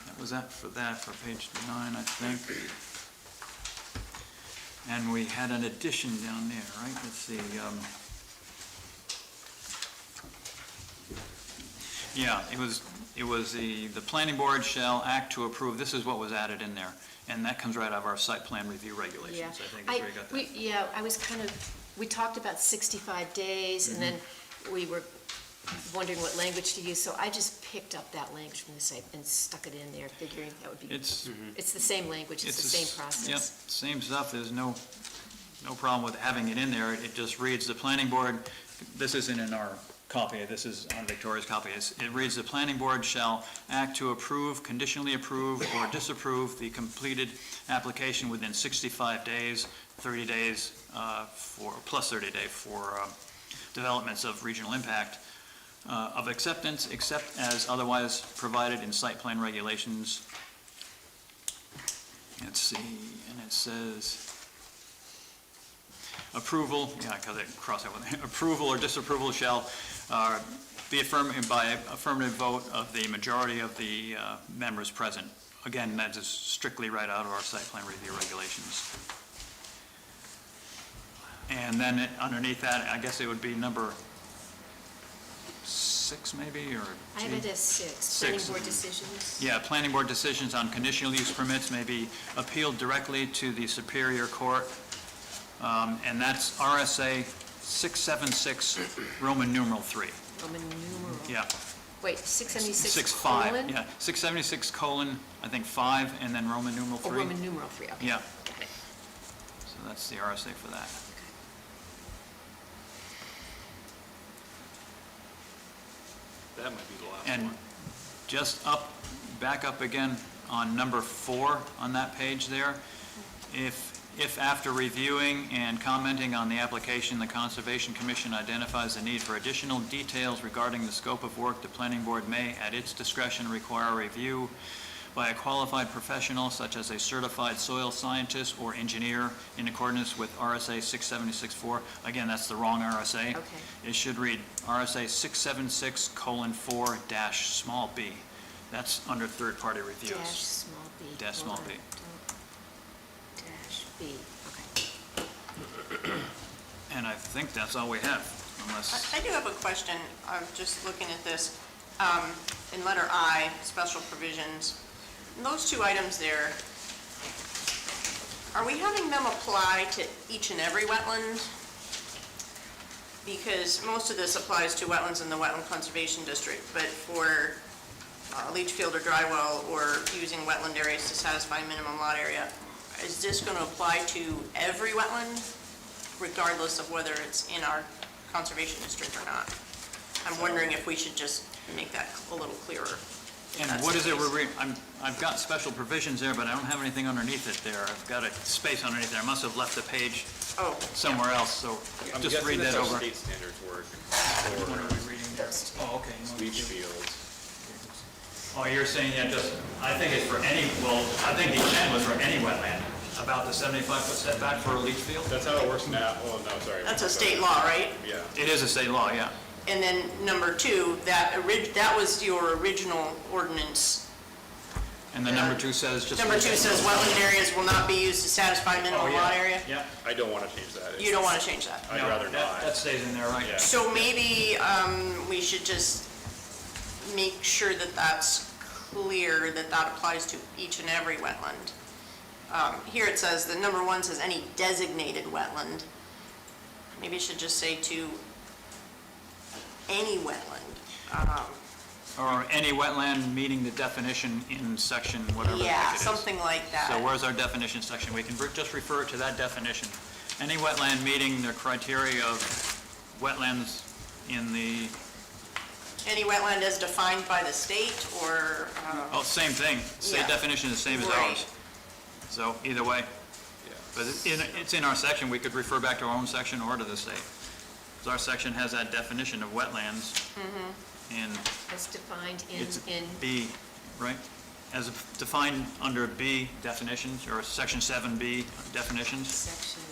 that was that for page 9, I think. And we had an addition down there, right? Let's see. Yeah, it was the planning board shall act to approve, this is what was added in there. And that comes right out of our site plan review regulations, Yeah. I think, is where you got that. I was we talked about 65 days, and then we were wondering what language to use, so I just picked up that language from the site and stuck it in there, figuring that would be, it's the same language, it's the same process. Yep, same stuff, there's no problem with having it in there. It just reads, the planning board, this isn't in our copy, this is on Victoria's copy. It reads, the planning board shall act to approve, conditionally approve, or disapprove the completed application within 65 days, 30 days plus 30 days for developments of regional impact, of acceptance, except as otherwise provided in site plan regulations. Let's see, and it says, approval, because it crossed out with approval or disapproval shall be affirmed by affirmative vote of the majority of the members present. Again, that is strictly right out of our site plan review regulations. And then underneath that, I guess it would be number 6 maybe, or I have it as 6, planning board decisions. yeah, planning board decisions on conditional use permits may be appealed directly to the Superior Court. And that's RSA 676, Roman numeral 3. Roman numeral. Yeah. Wait, 676 6.5, colon? yeah. 676 colon, I think 5, and then Roman numeral 3. Oh, Roman numeral 3, okay. Yeah. Got it. So that's the RSA for that. That might be the last And one. just back up again on number 4 on that page there. If after reviewing and commenting on the application, the Conservation Commission identifies the need for additional details regarding the scope of work, the planning board may, at its discretion, require review by a qualified professional such as a certified soil scientist or engineer in accordance with RSA 676-4. Again, that's the wrong RSA. Okay. It should read RSA 676:4 b. That's under third-party reviews. Dash small b. Dash Hold small on. b. Dash b, okay. And I think that's all we have, unless, I do have a question. I'm just looking at this. In letter I, special provisions, those 2 items there, are we having them apply to each and every wetland? Because most of this applies to wetlands in the Wetland Conservation District, but for leach field or dry well or using wetland areas to satisfy minimum lot area, is this going to apply to every wetland, regardless of whether it's in our conservation district or not? I'm wondering if we should just make that a little clearer. and what is it we're I've got special provisions there, but I don't have anything underneath it there. I've got a space underneath there. I must have left the page Oh, somewhere else, so I'm just guessing read that's that how over. state standards work What are for we reading there? Oh, okay. leach fields. Oh, you're saying, yeah, just, I think it's for any, well, I think the intent was for any wetland, about the 75-foot setback for a leach field. That's how it works now. Oh, no, sorry. that's a state law, right? Yeah. It is a state law, yeah. And then number 2, that was your original ordinance. And the number 2 says just... Number 2 says wetland areas will not be used to satisfy Oh, minimum yeah. lot area. Yeah. I don't want to change that. You don't want to change that. I'd No, rather not. That stays in there, right? Yeah. So maybe we should just make sure that that's clear, that that applies to each and every wetland. Here it says, the number 1 says any designated wetland. Maybe it should just say to any wetland. Or any wetland meeting the definition in section whatever the heck Yeah, it is. something like that. So where's our definition section? We can just refer to that definition. Any wetland meeting the criteria of wetlands in the, Any wetland as defined by the state or, oh, same thing. State Yeah. definition is the same as Right. ours. So either way. But it's in our section. We could refer back to our own section or to the state. Because our section has that definition of wetlands. And As defined it's in, B, right? As defined under B definitions, or section 7B definitions. section,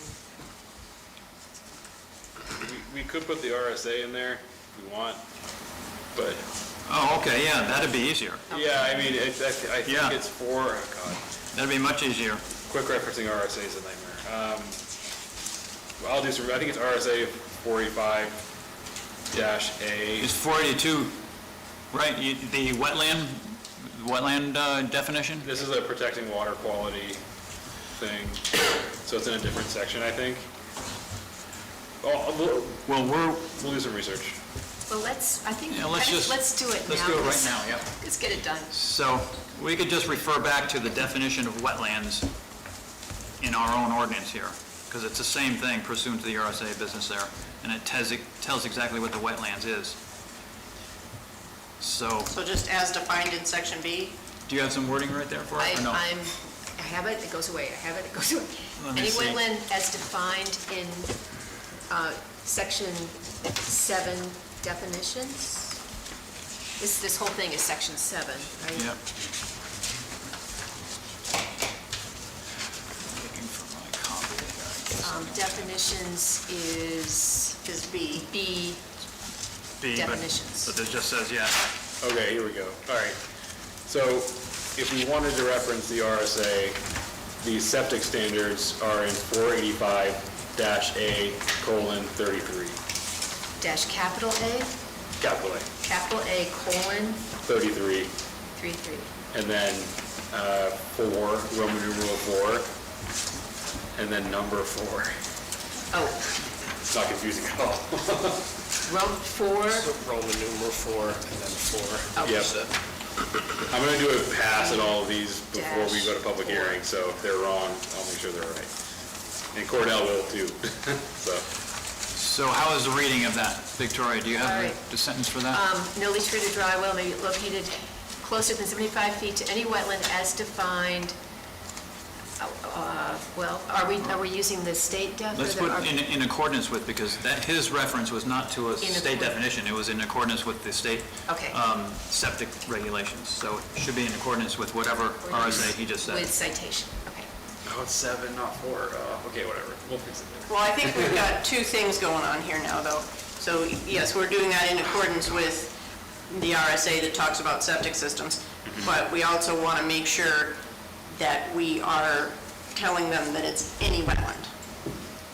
We could put the RSA in there if we want, but, Oh, okay, yeah, that'd be easier. yeah, I mean, I think Yeah. it's for, oh, God. That'd be much easier. Quick referencing RSA is a nightmare. Well, I'll do some, I think it's RSA 45-A. It's 482, right? The wetland definition? This is a protecting water quality thing, so it's in a different section, I think. Oh, Well, we'll do some research. well, I think, Yeah, let's just- let's do it now. let's do it right now, yeah. Let's get it done. So we could just refer back to the definition of wetlands in our own ordinance here, because it's the same thing pursuant to the RSA business there, and it tells exactly what the wetlands is. So, so just as defined in section B? do you have some wording right there for it, or no? I have it, it goes away, I have it, it goes away. Let me Any see. wetland as defined in section 7 definitions. This whole thing is section 7, right? Yep. Looking for my copy here, I guess. Definitions is B. B, B, definitions. But it just says, yeah. Okay, here we go. All right. So if we wanted to reference the RSA, the septic standards are in 485-A:33. dash capital A, Capital A, capital A, colon, 33. 33. And then 4, Roman numeral 4, and then number 4. Oh, It's not confusing at all. Roman 4, Roman numeral 4 and then 4. oh, Yep. I'm going to do a pass at all of these before we go to public Dash 4. hearing, so if they're wrong, I'll make sure they're right. And Cordell will too, so. So how is the reading of that? Victoria, do you All have right. the sentence for that? No leach field or dry well may be located closer than 75 feet to any wetland as defined. Well, are we using the state def? Let's put in accordance with, because that, his reference was not to a state definition, it was in accordance with the state Okay. septic regulations. So it should be in accordance with whatever RSA he just said. With citation, okay. Oh, it's 7, not 4. Okay, whatever. We'll fix it later. Well, I think we've got two things going on here now, though. So, yes, we're doing that in accordance with the RSA that talks about septic systems, but we also want to make sure that we are telling them that it's any wetland.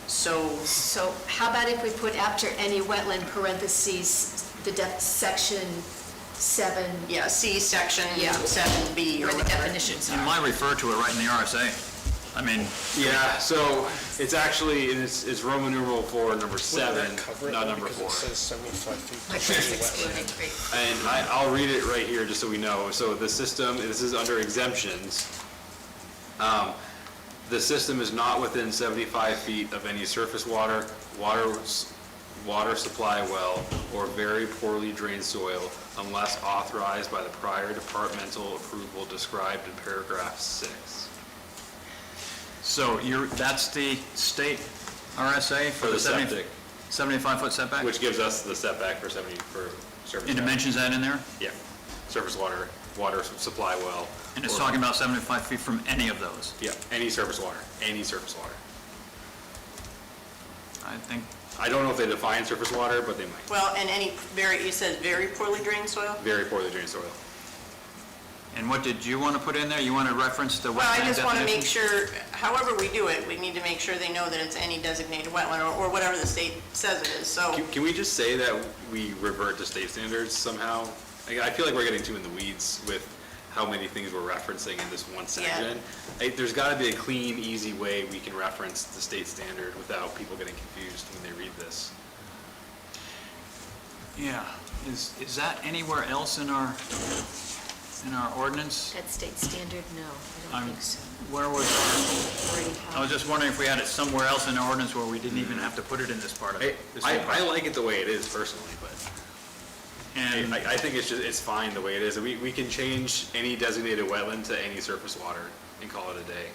So how about if we put after any wetland parentheses, the section 7, Yeah, see section Yeah. 7B or where the whatever. definitions You are? might refer to it right in the RSA. I mean, Yeah, so it's actually, it's Roman numeral 4, number 7, not number 4. Because it says 75 feet. My first excluding, great. And I'll read it right here, just so we know. So the system, this is under exemptions. The system is not within 75 feet of any surface water supply well, or very poorly drained soil, unless authorized by the prior departmental approval described in paragraph 6. so that's the state RSA For the septic, 75-foot setback? which gives us the setback for surface And water. dimensions that in there? Yeah, surface water supply well. And it's or- talking about 75 feet from any of those. Yeah, any surface water, any surface water. I think, I don't know if they define surface water, but they might. Well, and you said very poorly drained soil? Very poorly drained soil. and what did you want to put in there? You want to reference the wetland Well, I just want to make definition? sure, however we do it, we need to make sure they know that it's any designated wetland or whatever the state says it is, so. Can we just say that we revert to state standards somehow? I feel like we're getting too in the weeds with how many things we're referencing in this one section. There's got to be a clean, easy way we can reference the state standard without people getting confused when they read this. Yeah, is that anywhere else in our ordinance? That state standard, no, I I'm- don't think so. Where was, Already I was just wondering if we had it somewhere else in our ordinance where we didn't even have to put it in this part of it. I like it the way it is personally, but And I think it's fine the way it is. We can change any designated wetland to any surface water and call it a day.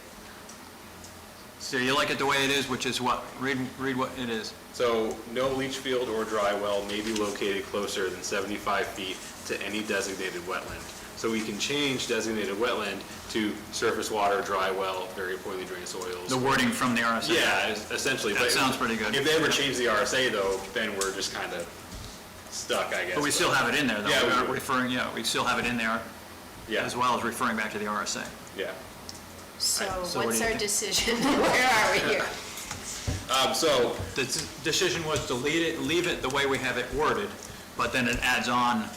so you like it the way it is, which is what? Read what it is. So, no leach field or dry well may be located closer than 75 feet to any designated wetland. So we can change designated wetland to surface water, dry well, very poorly drained soils. The wording from the RSA. Yeah, essentially. That But sounds pretty good. If they ever change the RSA though, then we're just kind of stuck, I guess. But we still have it in there, though. Yeah, we We're do. referring, we still have it in there, Yeah, as well as referring back to the RSA. yeah. So So what what's do you our think? decision? Where are we here? So, The decision was to leave it the way we have it worded, but then it adds on,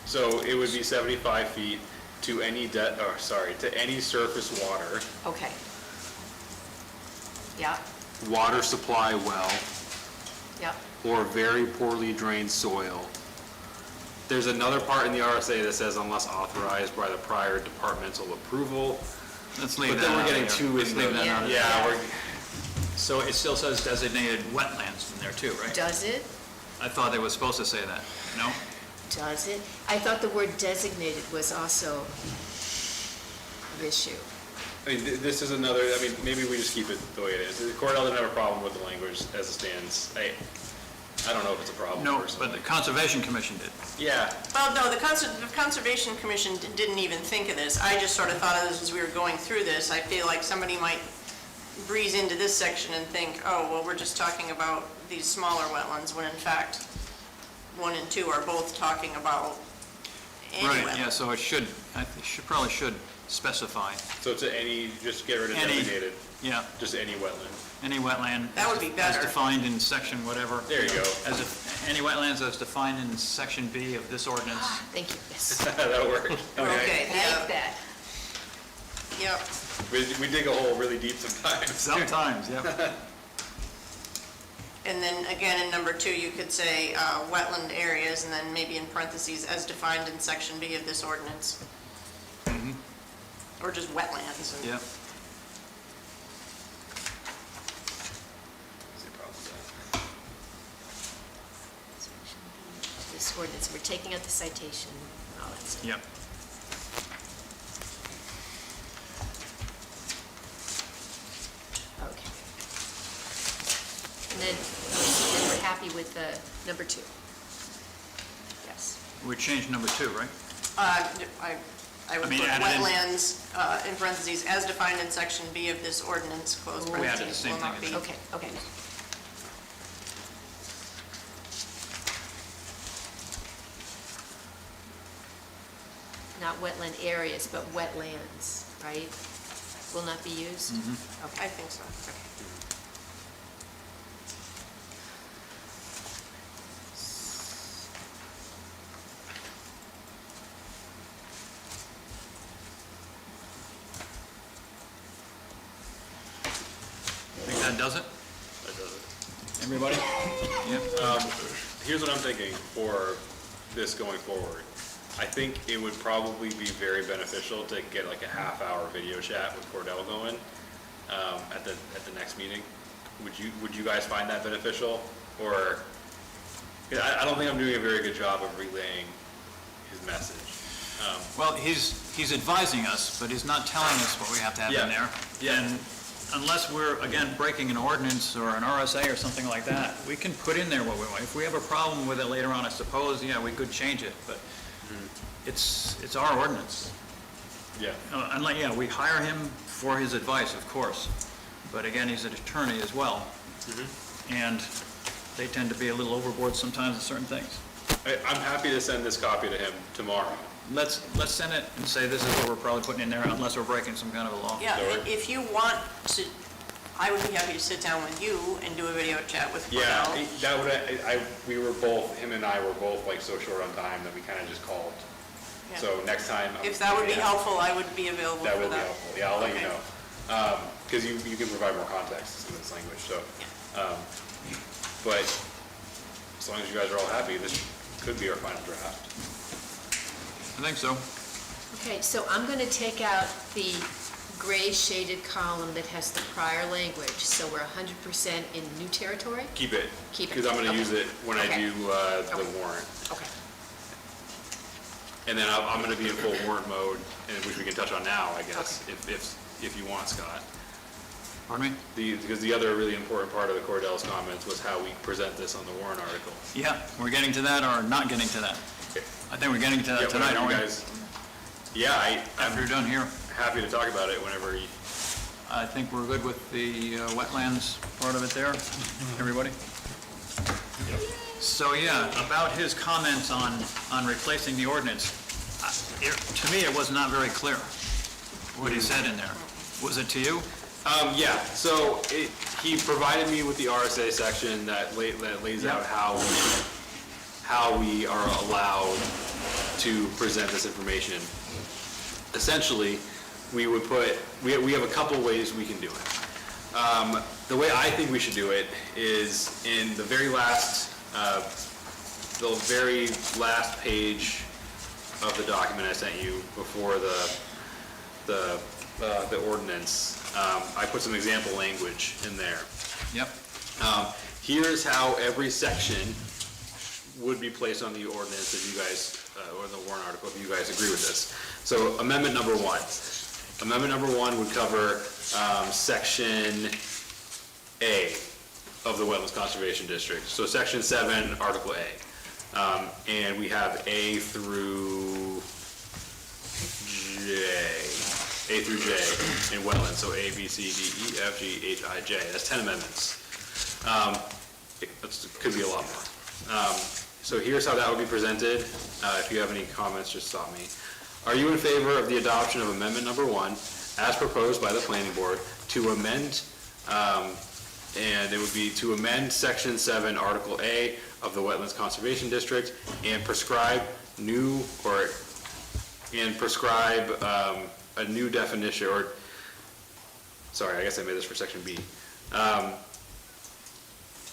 so it would be 75 feet to any to any surface water, Okay. Yeah, water supply well, yeah. or very poorly drained soil. There's another part in the RSA that says unless authorized by the prior departmental approval. let's leave But that then we're out of getting there. too Let's into, leave that out of there. yeah, So it still says designated wetlands in there too, right? Does it? I thought it was supposed to say that. No? Does it? I thought the word designated was also an issue. I mean, this is another, I mean, maybe we just keep it the way it is. Cordell didn't have a problem with the language as it stands. I don't know if it's a problem No, personally. but the Conservation Commission did. Yeah, Well, no, the Conservation Commission didn't even think of this. I just sort of thought of this as we were going through this. I feel like somebody might breeze into this section and think, oh, well, we're just talking about these smaller wetlands, when in fact, 1 and 2 are both talking about any Right, wetland. yeah, so it should, probably should specify, so to any, just get rid of Any. designated, yeah, just any wetland. any wetland. That would be As better. defined in section whatever. There you go. As if, any wetlands as defined in section B of this ordinance. Thank you, yes. That'll work. Okay, Like yeah, that. yep. We dig a hole really deep sometimes. Sometimes, yeah. And then again, in number 2, you could say wetland areas, and then maybe in parentheses, as defined in section B of this ordinance. Or just wetlands. and- Yeah. See a problem with that. this ordinance. We're taking out the citation and all that stuff. Yep. Okay. And then we're happy with number 2. Yes. We changed number 2, right? I would I mean, put added in- wetlands, in parentheses, as defined in section B of this ordinance, close We added the parentheses, same will not thing be. in Okay, okay. Not wetland areas, but wetlands, right? Will not be used? I think so. Okay. Think that does it? That does it. Everybody? Yep. Here's what I'm thinking for this going forward. I think it would probably be very beneficial to get like a half-hour video chat with Cordell going at the next meeting. Would you guys find that beneficial? Or, 'cause I don't think I'm doing a very good job of relaying his message. Well, he's advising us, but he's not telling us what we have to have in there. Yeah. And unless we're, again, breaking an ordinance or an RSA or something like that, we can put in there what we want. If we have a problem with it later on, I suppose, yeah, we could change it, but it's our ordinance. Yeah. Unless, yeah, we hire him for his advice, of course, but again, he's an attorney as well. And they tend to be a little overboard sometimes in certain things. I'm happy to send this copy to him tomorrow. Let's send it and say this is what we're probably putting in there unless we're breaking some kind of a law. Yeah, if you want to, I would be happy to sit down with you and do a video chat with Yeah, Cordell. that would, we were both, him and I were both like so short on time that we kind of just called. Yeah. So next time. If that would be yeah, helpful, I would be available That for would be that. helpful, yeah, I'll let you Okay. know. Because you can provide more context in this language, so. But as long as you guys are all happy, this could be our final draft. I think so. Okay, so I'm going to take out the gray shaded column that has the prior language, so we're 100% in new territory? Keep it. Keep it. Because I'm going to Okay. use it when I Okay. do the Okay. warrant. Okay. And then I'm going to be in full warrant mode, and which we can touch on now, I guess, if you want, Scott. Pardon me? Because the other really important part of the Cordell's comments was how we present this on the warrant article. Yeah, we're getting to that or not getting to that? I think we're getting to that Yeah, tonight, whenever aren't you we? guys- Yeah, After you're I'm done here. happy to talk about it whenever you, I think we're good with the wetlands part of it there, everybody? So, yeah, about his comments on replacing the ordinance, to me, it was not very clear what he said in there. Was it to you? yeah, so he provided me with the RSA section that lays out how we are allowed to present this information. Essentially, we would put, we have a couple ways we can do it. The way I think we should do it is in the very last page of the document I sent you before the ordinance. I put some example language in there. Yep. Here's how every section would be placed on the ordinance if you guys, or the warrant article, if you guys agree with this. So amendment number 1. Amendment number 1 would cover section A of the Wetlands Conservation District. So section 7, article A. And we have A through J in wetlands, so A, B, C, D, E, F, G, H, I, J. That's 10 amendments. It could be a lot more. So here's how that would be presented. If you have any comments, just stop me. Are you in favor of the adoption of amendment number 1 as proposed by the planning board to amend, and it would be to amend section 7, article A of the Wetlands Conservation District and prescribe a new definition, or, sorry, I guess I made this for section B. Oh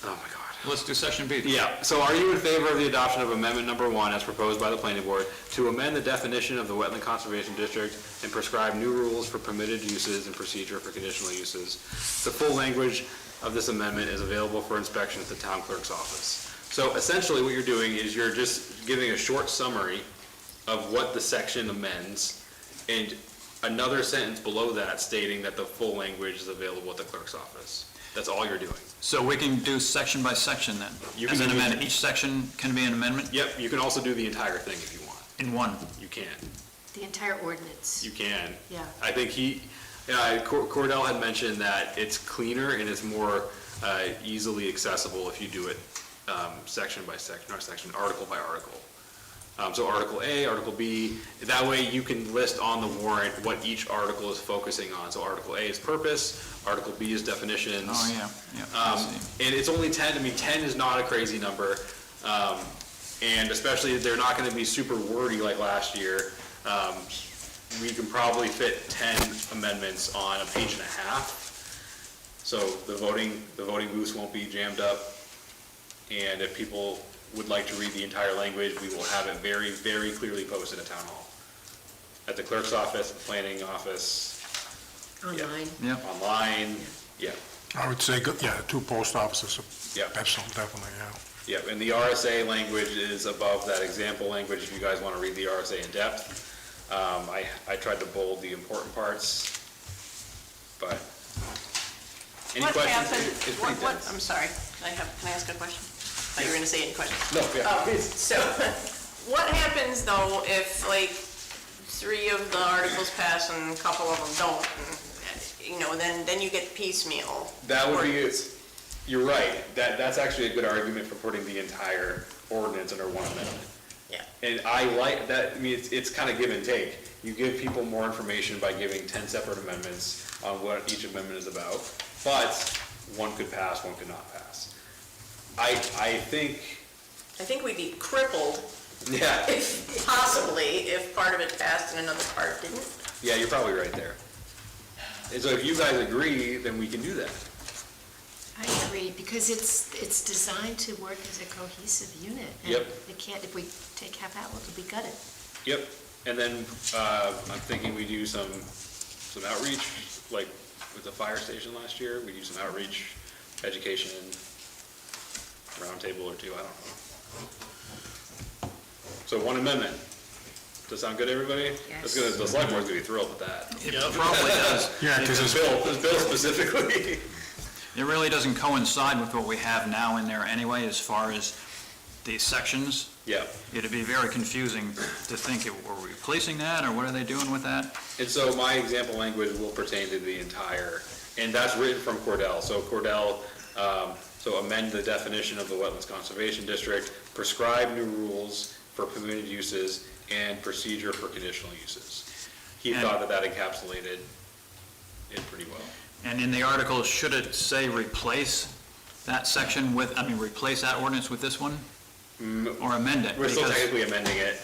my God. Let's do section B. Yeah, so are you in favor of the adoption of amendment number 1 as proposed by the planning board to amend the definition of the Wetland Conservation District and prescribe new rules for permitted uses and procedure for conditional uses? The full language of this amendment is available for inspection at the town clerk's office. So essentially what you're doing is you're just giving a short summary of what the section amends, and another sentence below that stating that the full language is available at the clerk's office. That's all you're doing. So we can do section by section then? You As can an do- amendment, each section can be an amendment Yep, you can also do the entire thing if you want. in one? You can. The entire ordinance. You can. Yeah. I think Cordell had mentioned that it's cleaner and it's more easily accessible if you do it section by section, not section, article by article. So Article A, Article B, that way you can list on the warrant what each article is focusing on. So Article A is purpose, Article B is definitions. Oh, yeah, I see. And it's only 10, I mean, 10 is not a crazy number. And especially, they're not gonna be super wordy like last year. We can probably fit 10 amendments on a page and a half. So the voting booths won't be jammed up. And if people would like to read the entire language, we will have it very, very clearly posted at Town Hall. At the clerk's office, the planning office. Online. Yeah. Online, yeah. I would say, yeah, 2 post offices, Yeah. definitely, yeah. Yep, and the RSA language is above that example language if you guys want to read the RSA in depth. I tried to bold the important parts, but any What questions? happened, It's pretty what, dense. I'm sorry, can I ask a question? I thought you were gonna say any questions. No, yeah, please. So, what happens though if like 3 of the articles pass and a couple of them don't? And, then you get piecemeal. That would be, you're right, that's actually a good argument for putting the entire ordinance under one amendment. Yeah. And I like that, I mean, it's kind of give and take. You give people more information by giving 10 separate amendments on what each amendment is about, but one could pass, one could not pass. I think we'd be crippled, yeah, if part of it passed and another part didn't. yeah, you're probably right there. And so if you guys agree, then we can do that. I agree, because it's designed to work as a cohesive unit. and Yep. It can't, if we take half out, it'll be gutted. Yep, and then, I'm thinking we do some outreach, like with the fire station last year, we do some outreach, education, roundtable or 2, I don't know. So 1 amendment. Does that sound good, everybody? Yes. The select board's gonna be thrilled with that. It probably does. Yeah, because This bill specifically. It really doesn't coincide with what we have now in there anyway, as far as the sections. Yeah, It'd be very confusing to think, were we replacing that, or what are they doing with that? and so my example language will pertain to the entire, and that's written from Cordell. So Cordell, so amend the definition of the Wetlands Conservation District, prescribe new rules for permitted uses, and procedure for conditional uses. He And- thought that encapsulated it pretty well. And in the article, should it say replace that section with, replace that ordinance with this one? Or amend it? We're still Because technically amending it.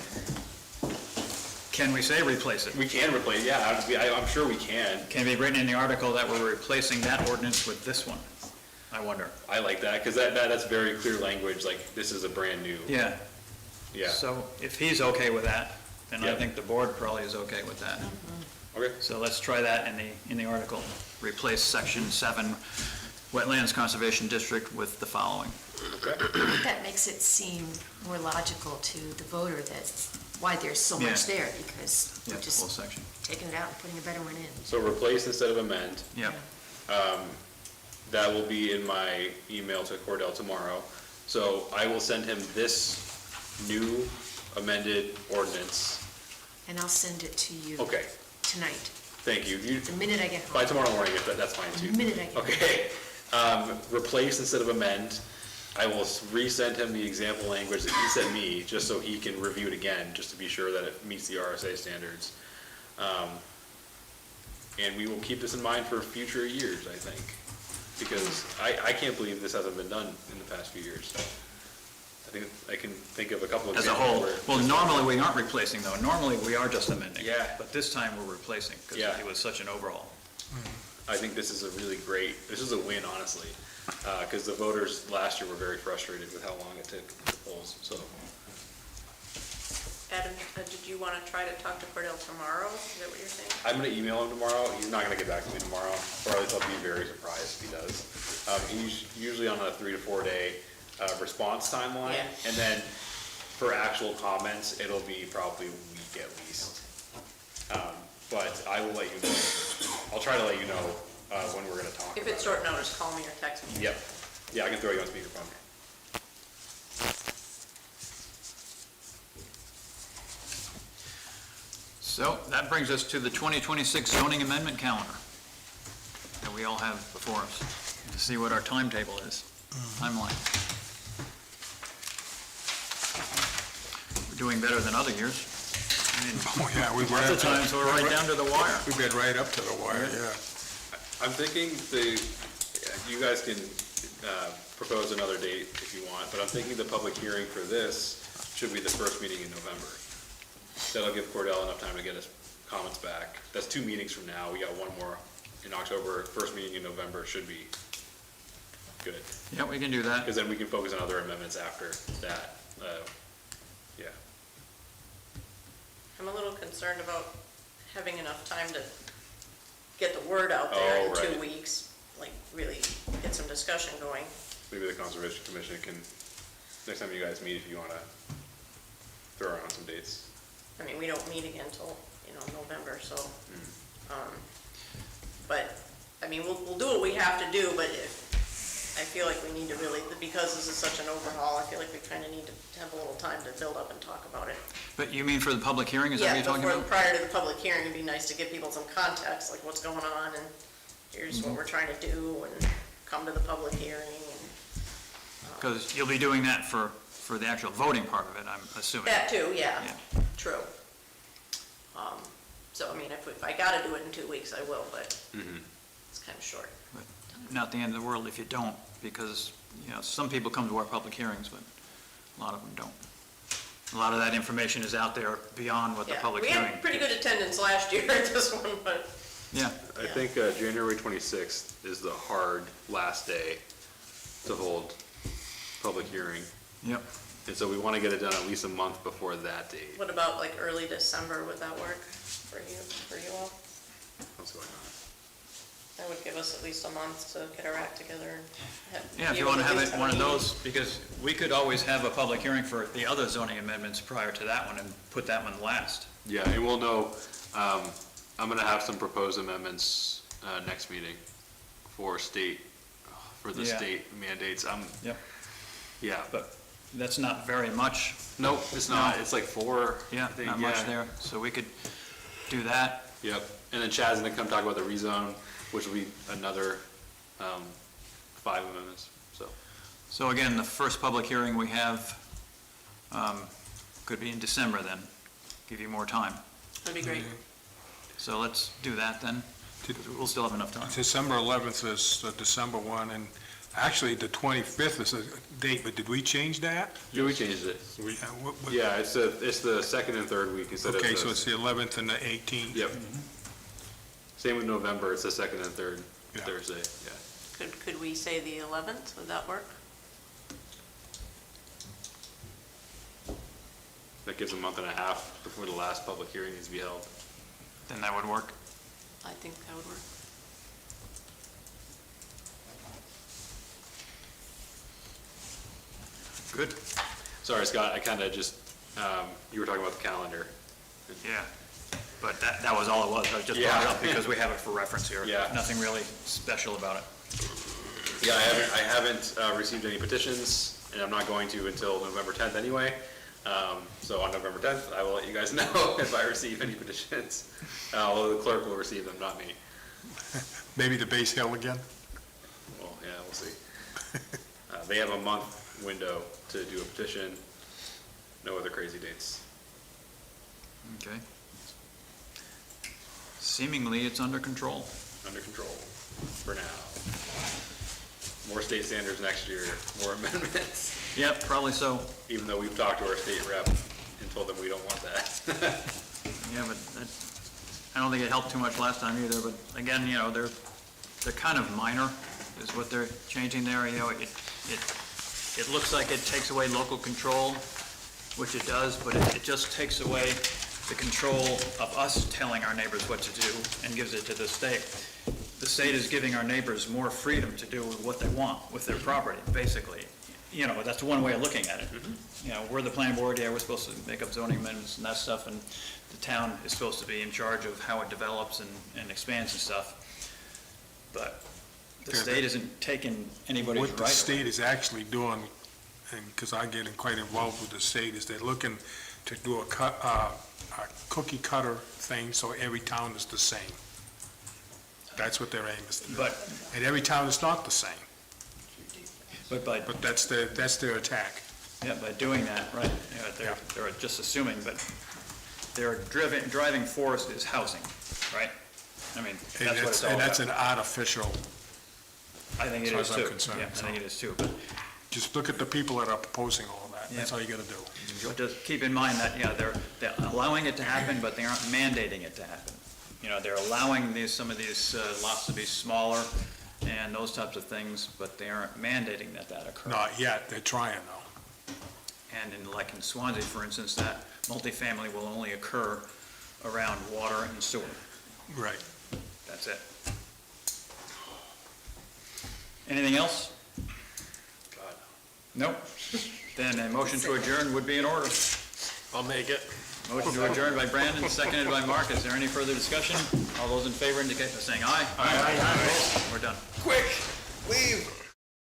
can we say replace it? We can replace, yeah, I'm sure we can. Can it be written in the article that we're replacing that ordinance with this one? I wonder. I like that, because that's very clear language, like, this is a brand new. Yeah. Yeah, So if he's okay with that, then I Yep. think the board probably is okay with that. okay, So let's try that in the article. Replace section 7, Wetlands Conservation District with the following. okay. That makes it seem more logical to the voter that's why there's so much Yeah. there, because Yeah, we're the whole just section. taking it out and putting a better one in. So replace instead of amend. Yep. That will be in my email to Cordell tomorrow. So I will send him this new amended ordinance. And I'll send it to you Okay, tonight, thank you. the minute I get By home. tomorrow morning, if that's fine too. The minute I get home. Okay, replace instead of amend. I will resend him the example language that he sent me, just so he can review it again, just to be sure that it meets the RSA standards. And we will keep this in mind for future years, I think, because I can't believe this hasn't been done in the past few years. I can think of a couple of As a examples. whole. where- Well, normally we aren't replacing though. Normally we are just amending. Yeah. But this time we're replacing because Yeah. it was such an overhaul. I think this is this is a win, honestly, because the voters last year were very frustrated with how long it took to polls, so. Adam, did you want to try to talk to Cordell tomorrow? Is that what you're saying? I'm gonna email him tomorrow. He's not gonna get back to me tomorrow, or at least I'll be very surprised if he does. He's usually on a 3 to 4 day response timeline. Yeah. And then for actual comments, it'll be probably a week at least. But I will let you know, I'll try to let you know, when we're gonna talk about it. If it's short notice, call me or text me. Yep, yeah, I can throw you on speakerphone. So that brings us to the 2026 zoning amendment calendar that we all have before us, to see what our timetable is, timeline. We're doing better than other years. I mean, Oh, yeah, we lots of times we're right down to the wire. We get right up to the wire, yeah. I'm thinking you guys can propose another date if you want, but I'm thinking the public hearing for this should be the first meeting in November. That'll give Cordell enough time to get his comments back. That's 2 meetings from now. We got one more in October. First meeting in November should be good. Yeah, we can do that. Because then we can focus on other amendments after that. Yeah. I'm a little concerned about having enough time to get the word out there in 2 weeks, like really get some discussion going. Maybe the Conservation Commission can, next time you guys meet, if you want to throw around some dates. I mean, we don't meet again until, November, so, but, I mean, we'll do what we have to do, but I feel like we need to really, because this is such an overhaul, I feel like we kind of need to have a little time to build up and talk about it. But you mean for the public hearing, is that what you're talking about? Prior to the public hearing, it'd be nice to give people some context, like what's going on, and here's what we're trying to do, and come to the public hearing, and. Because you'll be doing that for the actual voting part of it, I'm assuming. That too, yeah, true. So, I mean, if I gotta do it in 2 weeks, I will, but it's kind of short. But not the end of the world if you don't, because, some people come to our public hearings, but a lot of them don't. A lot of that information is out there beyond what the public hearing. We had pretty good attendance last year at this one, but. Yeah. I think January 26th is the hard last day to hold public hearing. Yep. And so we want to get it done at least a month before that date. What about like early December, would that work for you all? What's going on? That would give us at least a month to get our act together and have. Yeah, if you want to have it, one of those, because we could always have a public hearing for the other zoning amendments prior to that one and put that one last. Yeah, and we'll know, I'm going to have some proposed amendments next meeting for the state mandates. Yep. Yeah. But that's not very much. Nope, it's not. No. It's like 4. Yeah, not much there. So we could do that. Yep. And then Chad's going to come talk about the rezone, which will be another 5 amendments, so. So again, the first public hearing we have could be in December then, give you more time. That'd be great. So let's do that then. We'll still have enough time. December 11th is the December one, and actually the 25th is the date, but did we change that? Yeah, we changed it. Yeah, it's the second and third week instead of. Okay, so it's the 11th and the 18th? Yep. Same with November, it's the second and third Thursday, yeah. Could we say the 11th, would that work? That gives a month and a half before the last public hearing needs to be held. Then that would work. I think that would work. Good. Sorry, Scott, I kind of just, you were talking about the calendar. Yeah, but that was all it was. I just brought it up because we have it for reference here. Yeah. Nothing really special about it. Yeah, I haven't received any petitions, and I'm not going to until November 10th anyway. So on November 10th, I will let you guys know if I receive any petitions. Although the clerk will receive them, not me. Maybe the base hill again? Well, yeah, we'll see. They have a month window to do a petition. No other crazy dates. Okay. Seemingly, it's under control. Under control for now. More state standards next year, more amendments. Yep, probably so. Even though we've talked to our state rep and told them we don't want that. Yeah, but I don't think it helped too much last time either, but again, they're kind of minor is what they're changing there. It looks like it takes away local control, which it does, but it just takes away the control of us telling our neighbors what to do and gives it to the state. The state is giving our neighbors more freedom to do what they want with their property, basically. you know, that's one way of looking at it. You know, we're the planning board, yeah, we're supposed to make up zoning amendments and that stuff, and the town is supposed to be in charge of how it develops and expands and stuff. But the state isn't taking anybody's right away. What the state is actually doing, and because I get quite involved with the state, is they're looking to do a cookie cutter thing, so every town is the same. That's what their aim is to do. And every town is not the same. But that's their attack. yeah, by doing that, right, you know, they're just assuming, but their driving force is housing, right? I mean, that's what it's all And about. that's an artificial, I think it as is far as I'm too. concerned, Yeah, I so. think it is too, but just look at the people that are proposing all that. That's Yeah. all you gotta do. just keep in mind that, yeah, they're allowing it to happen, but they aren't mandating it to happen. You know, they're allowing some of these lots to be smaller and those types of things, but they aren't mandating that occur. Not yet, they're trying though. And like in Swanzey, for instance, that multifamily will only occur around water and sewer. Right. That's it. Anything else? God. Nope. Then a motion to adjourn would be in order. I'll make it. Motion to adjourn by Brandon, seconded by Mark. Is there any further discussion? All those in favor indicate by saying aye. Aye. We're done. Quick, leave.